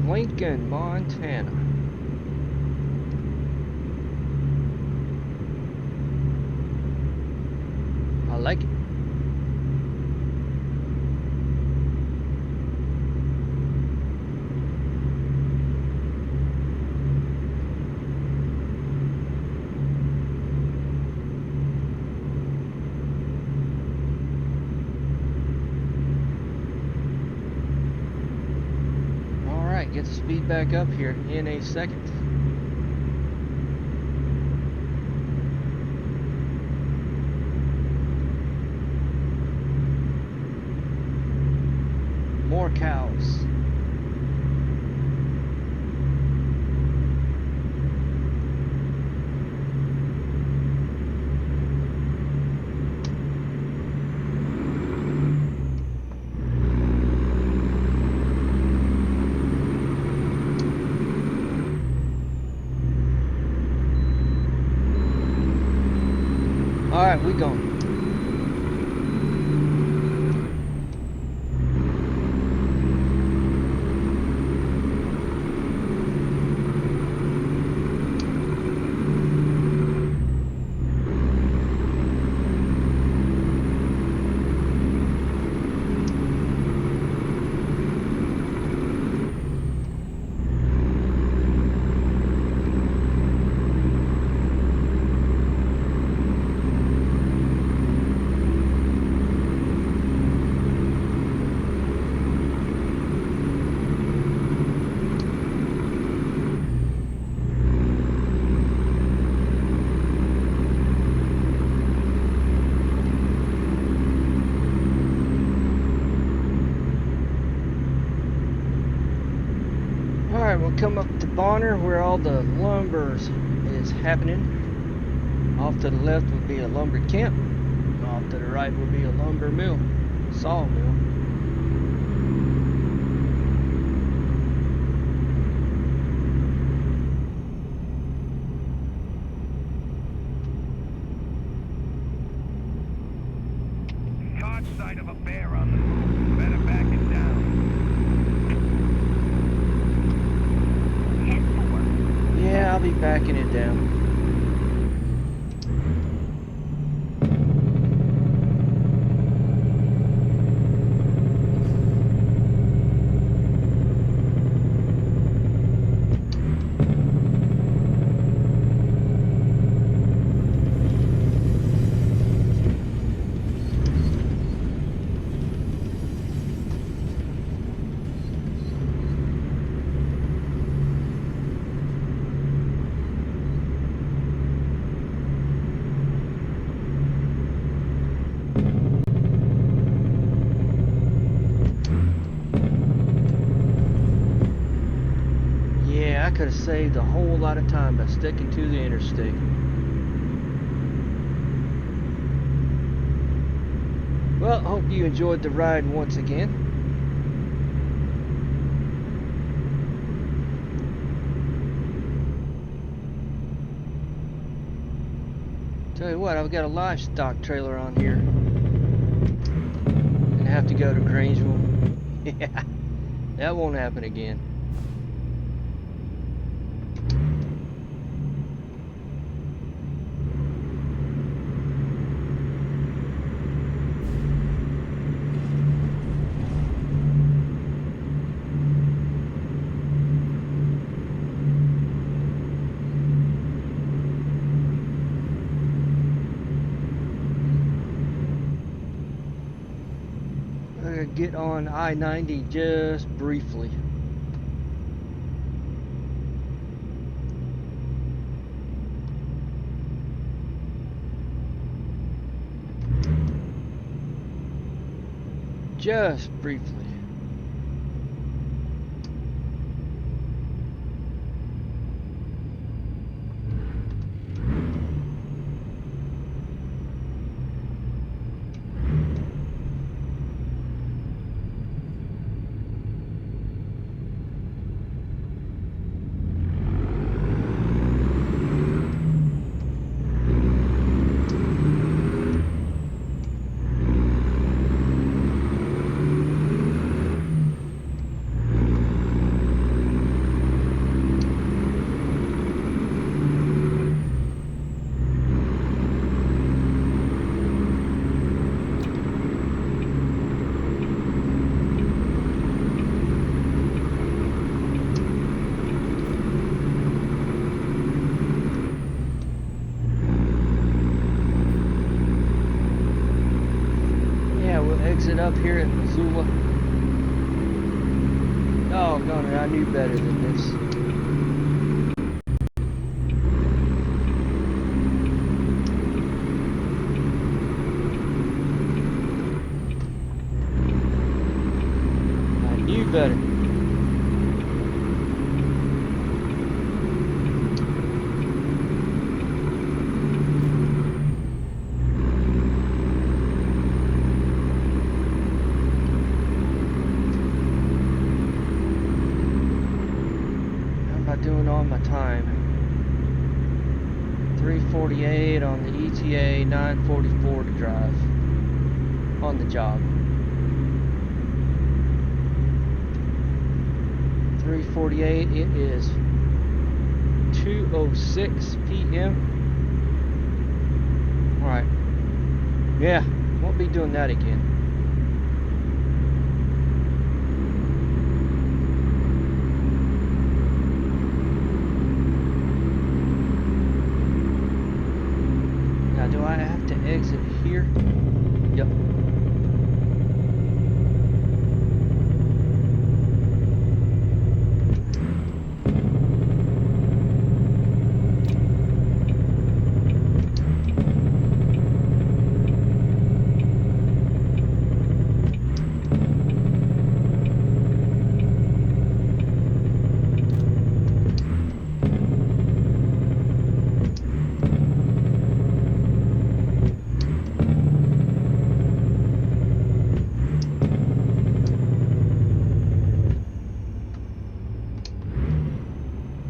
Lincoln, Montana. I like it. speed back up here in a second. More cows. Alright, we going. We'll come up to Bonner where all the lumber is happening. Off to the left would be a lumber camp. Off to the right would be a lumber mill, sawmill. Caught sight of a bear on the move. Better back it down. Yeah, I'll be backing it down. Could have saved a whole lot of time by sticking to the interstate. Well, hope you enjoyed the ride once again. Tell you what, I've got a livestock trailer on here. And I have to go to Grangeville. Yeah, that won't happen again. Get on I-90 just briefly. Just briefly. Exit up here at Missoula. Oh, no, I knew better than this. I knew better. Doing on my time. 3:48 on the ETA, 9:44 to drive on the job. 3:48. It is 2:06 p.m. All right. Yeah, won't be doing that again. Do I have to exit here? Yep.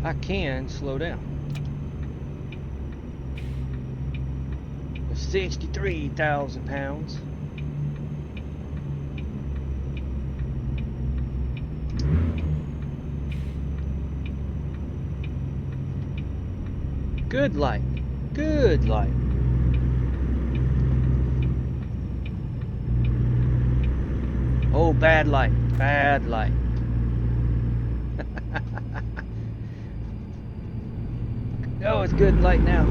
I can slow down. With 63,000 pounds. Good light. Good light. Oh, bad light. Bad light. Oh, it's good light now.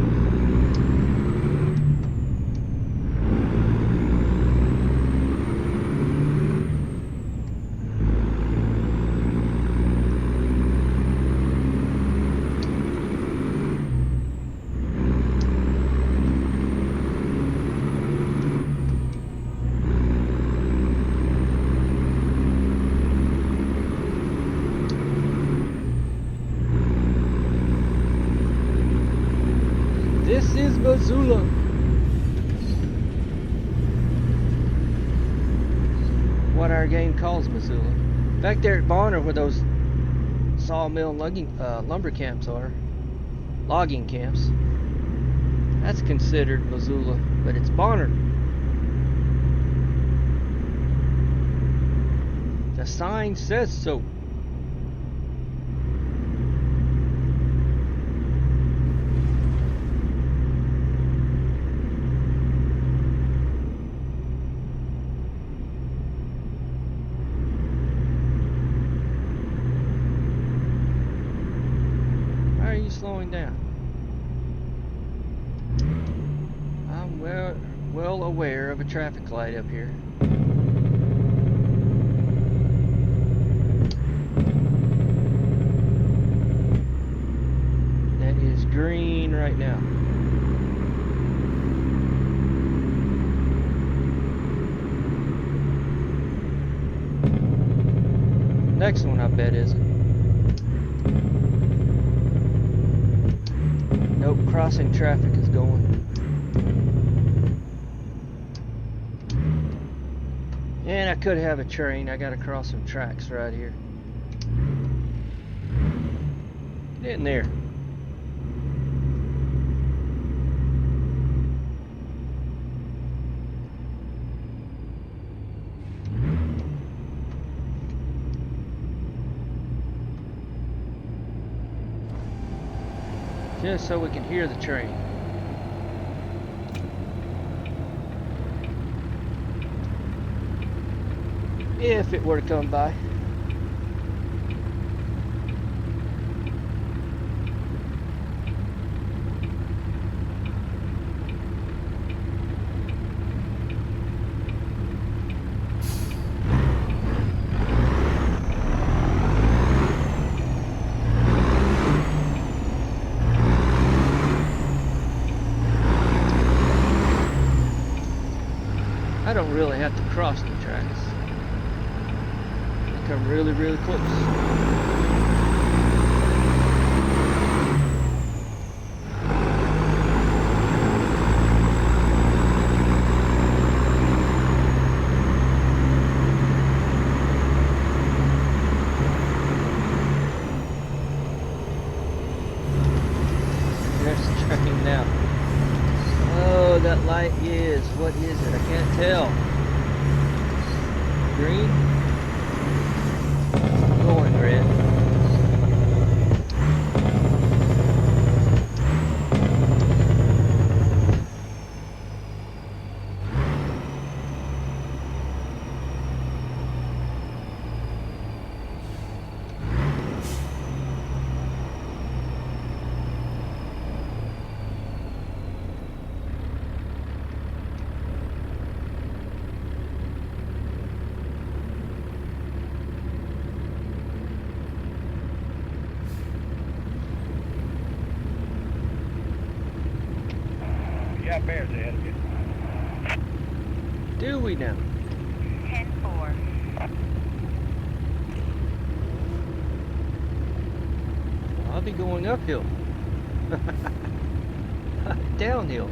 This is Missoula. What our game calls Missoula. Back there at Bonner where those sawmill and lumber camps are. Logging camps. That's considered Missoula, but it's Bonner. The sign says so. Slowing down. I'm well aware of a traffic light up here. That is green right now. Next one I bet isn't. Nope, crossing traffic is going. And I could have a train. I gotta cross some tracks right here. Get in there. Just so we can hear the train. If it were to come by. I don't really have to cross the tracks. They come really, really close. There's the train now. Oh, that light is, what is it? I can't tell. Green? Going red. Yeah, bears ahead of you. Do we now? 10-4. I'll be going uphill. Downhill.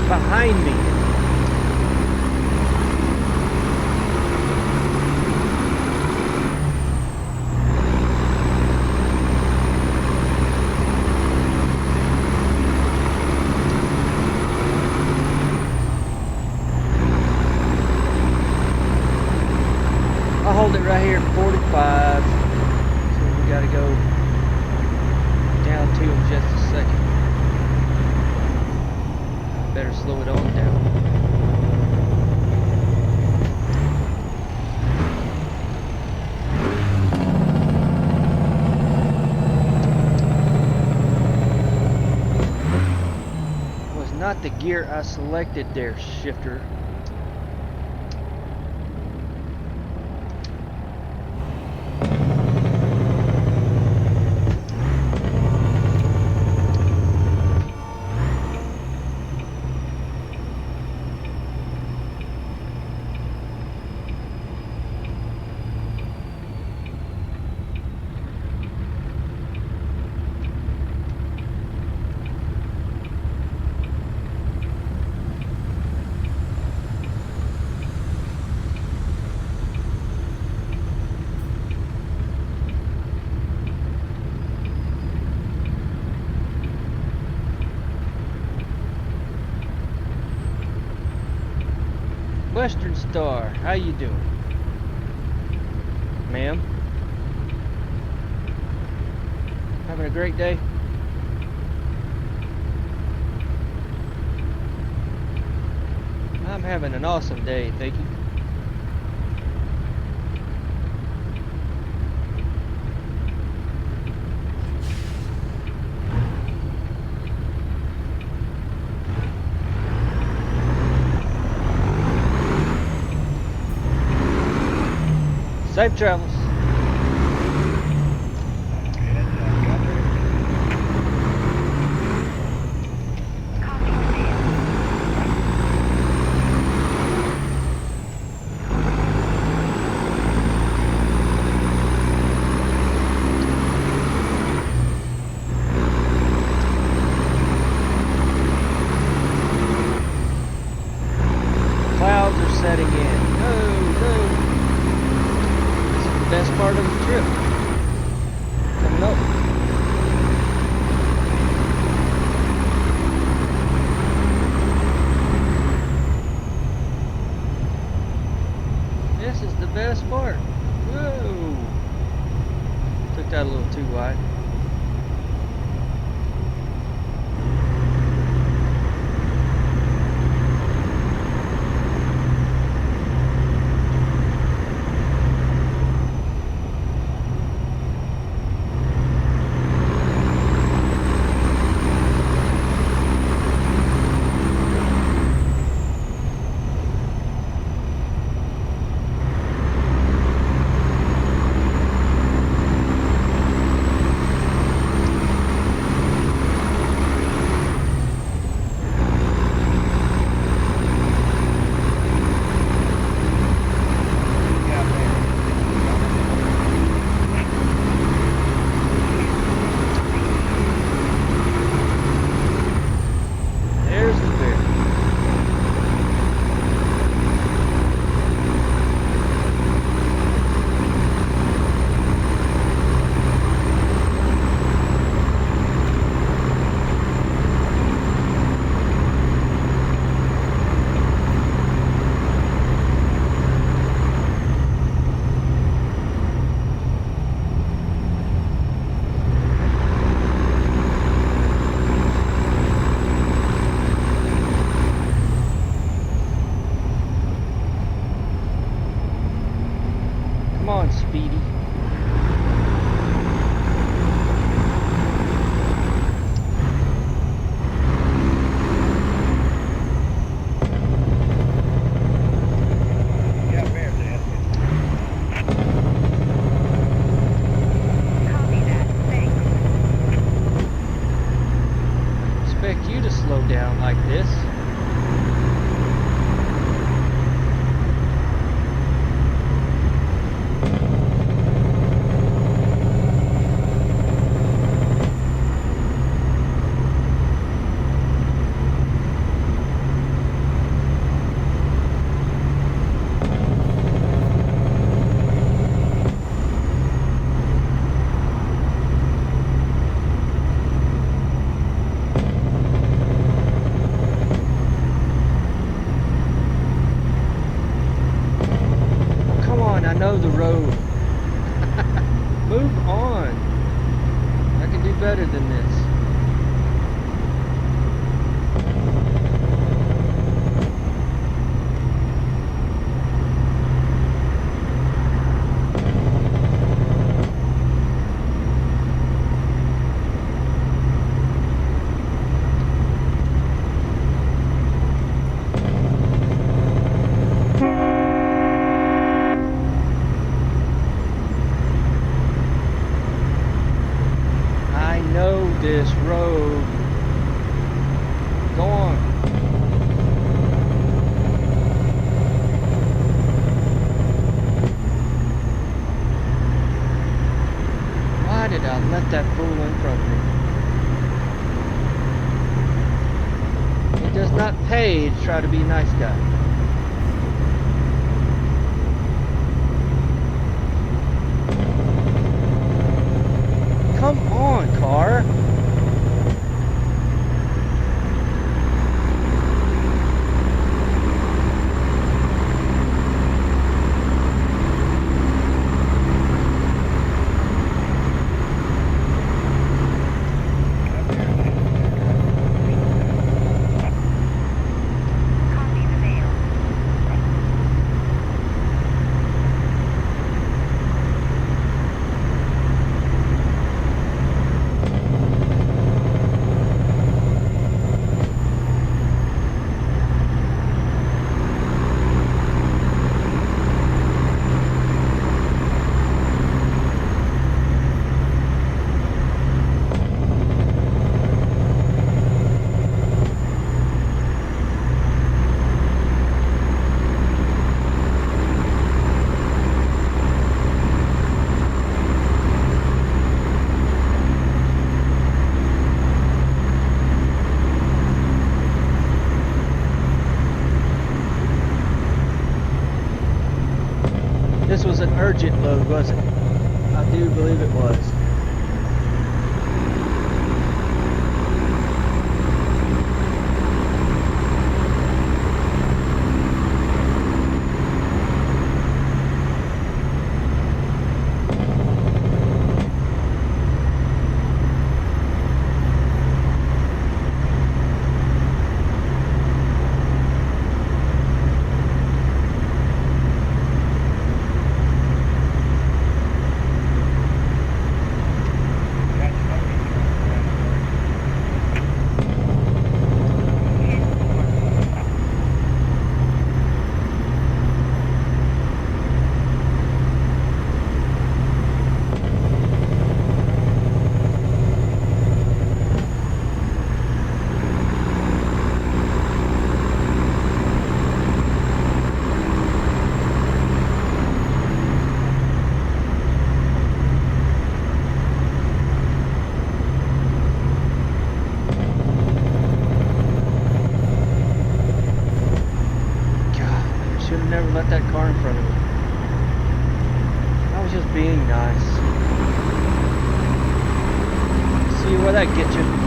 Behind me. I'll hold it right here at 45. So we gotta go down to in just a second. Better slow it on down. Was not the gear I selected there, shifter. Western Star, how you doing? Ma'am? Having a great day? I'm having an awesome day, thank you. Safe travels. Clouds are setting in. No. Best part of the trip coming up. This is the best part. Whoa! Took that a little too wide. Speedy. Yeah, bear that. Copy that. Thanks. Expect you to slow down like this. I know the road. Move on. I can do better than this. This road. Go on. Why did I let that fool in front of me? It does not pay to try to be a nice guy. Come on, car. This was an urgent load, wasn't it? I do believe it was. should have never let that car in front of me. I was just being nice. See where that gets you.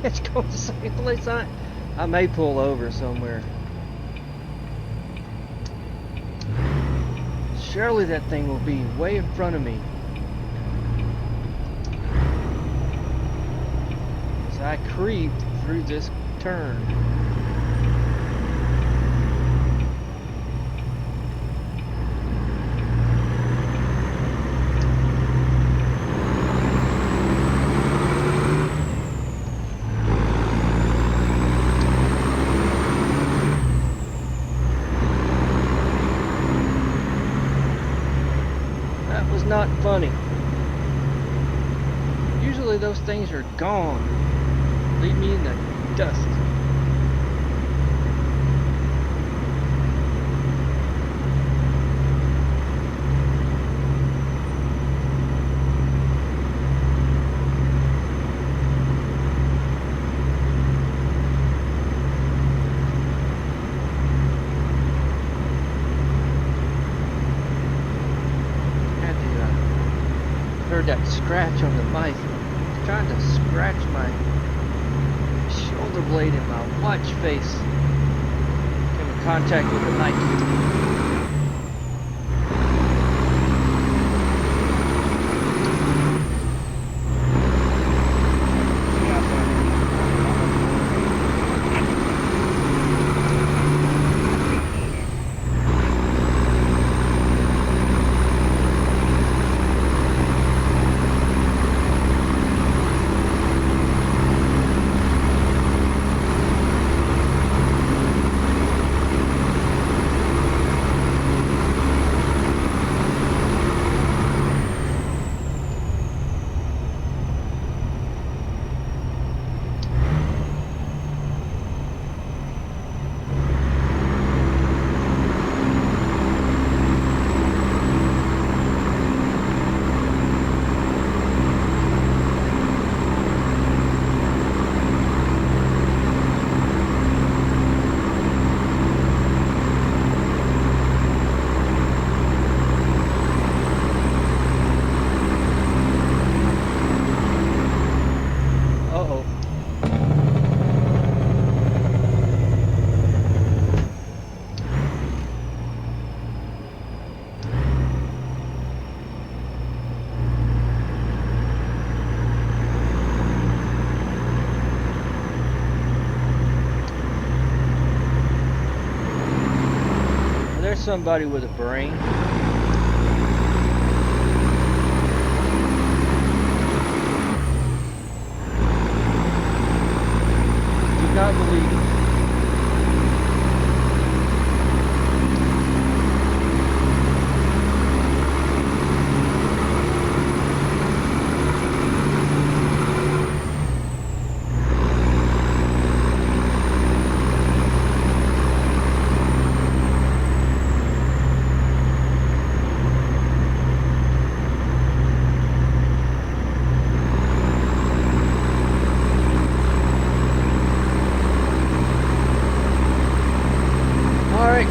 It's going the same place I may pull over somewhere. Surely that thing will be way in front of me. As I creep through this turn. Not funny. Usually those things are gone. Leave me in the dust. That scratch on the mic. It's trying to scratch my shoulder blade and my watch face. Came in contact with the knife. Somebody with a brain. Do not believe it.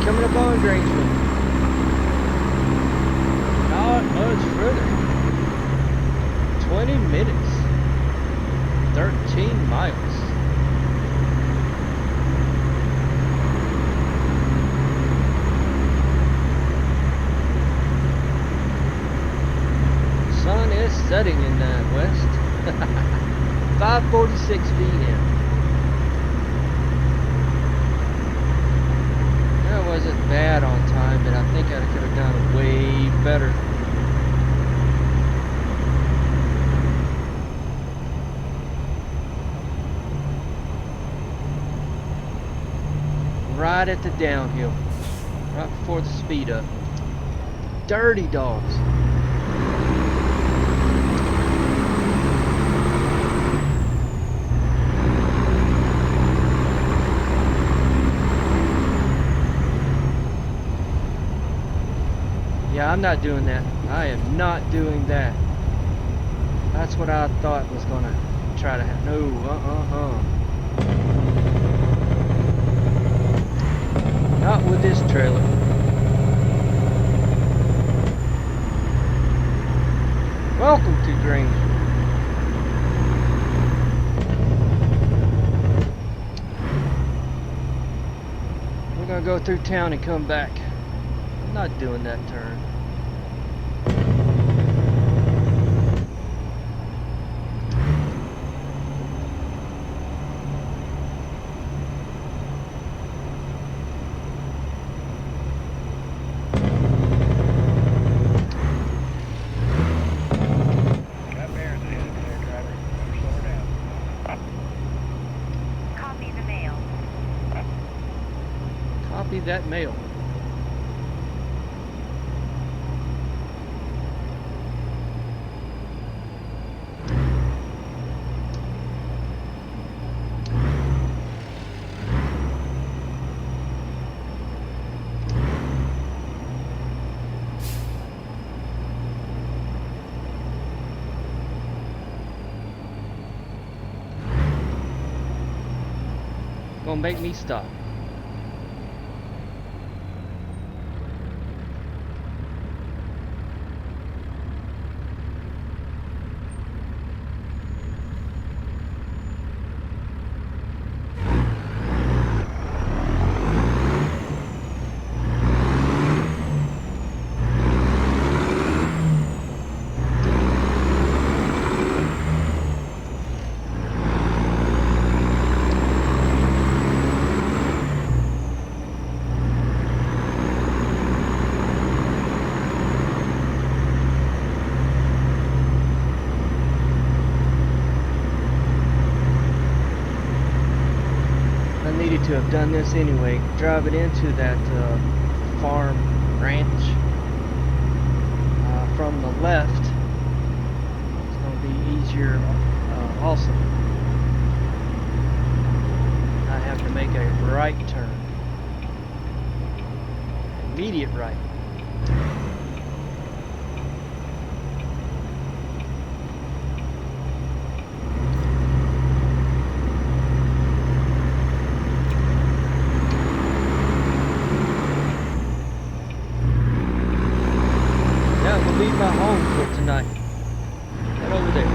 Coming up on Grangeville. Not much further. 20 minutes. 13 miles. setting in the west. 5:46 p.m. That wasn't bad on time, but I think I could have done it way better. Right at the downhill, right before the speed up. Dirty dogs. Yeah, I'm not doing that. I am not doing that. That's what I thought was gonna try to happen. No, not with this trailer. Welcome to Grangeville. We're gonna go through town and come back. I'm not doing that turn. That mail. Gonna make me stop. To have done this anyway, drive it into that farm ranch from the left. It's going to be easier also. I have to make a right turn, immediate right. My home for tonight. Right over there.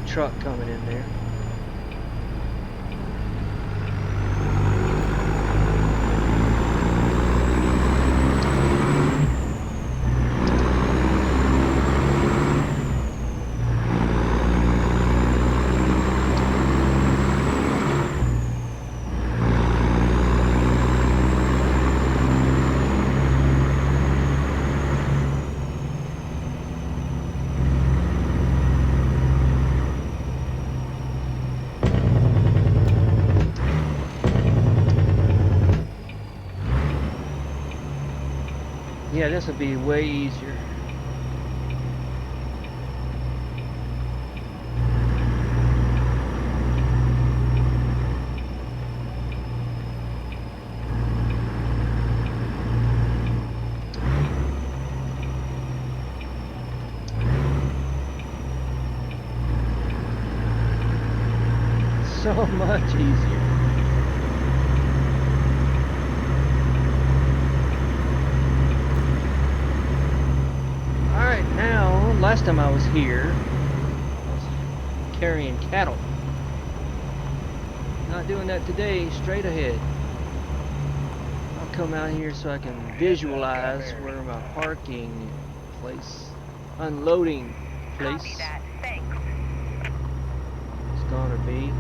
Truck coming in there. Yeah, this would be way easier. so much easier. Alright, now, last time I was here, I was carrying cattle. Not doing that today, straight ahead. I'll come out here so I can visualize where my parking place, unloading place Copy that. Thanks. is gonna be.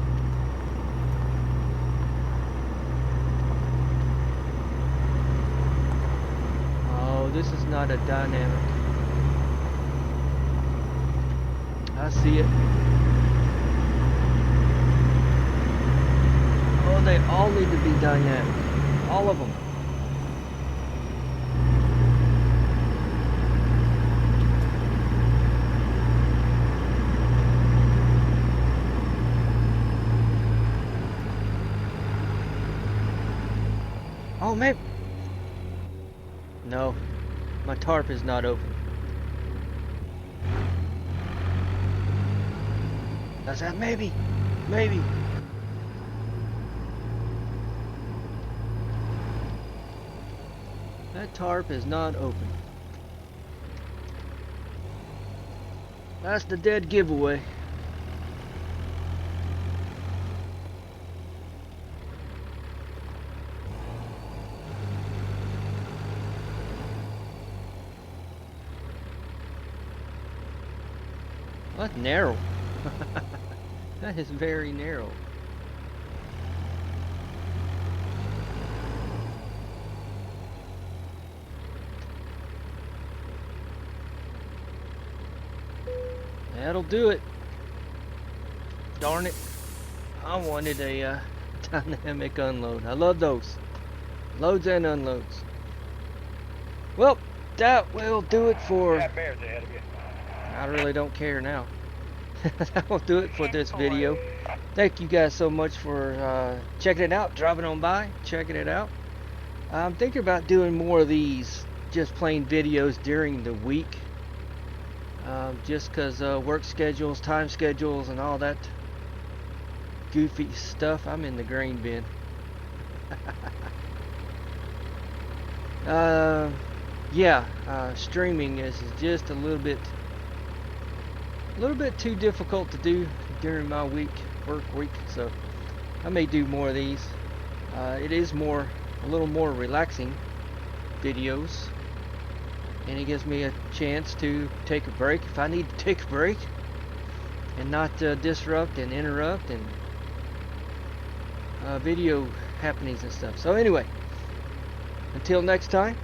Oh, this is not a dynamic. I see it. Oh, they all need to be dynamic. All of them. Oh, maybe. No, my tarp is not open. That's that maybe. Maybe. That tarp is not open. That's the dead giveaway. Well, that's narrow. That is very narrow. That'll do it. Darn it. I wanted a dynamic unload. I love those. Loads and unloads. Well, that will do it for... Got bears ahead of you. I really don't care now. That will do it for this video. Thank you guys so much for checking it out, driving on by, checking it out. I'm thinking about doing more of these, just plain videos during the week. Just because work schedules, time schedules, and all that goofy stuff. I'm in the grain bin. Streaming is just a little bit too difficult to do during my work week, so I may do more of these. It is a little more relaxing videos, and it gives me a chance to take a break if I need to take a break and not disrupt and interrupt and video happenings and stuff. So anyway, until next time,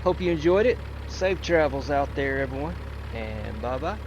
hope you enjoyed it. Safe travels out there, everyone, and bye bye.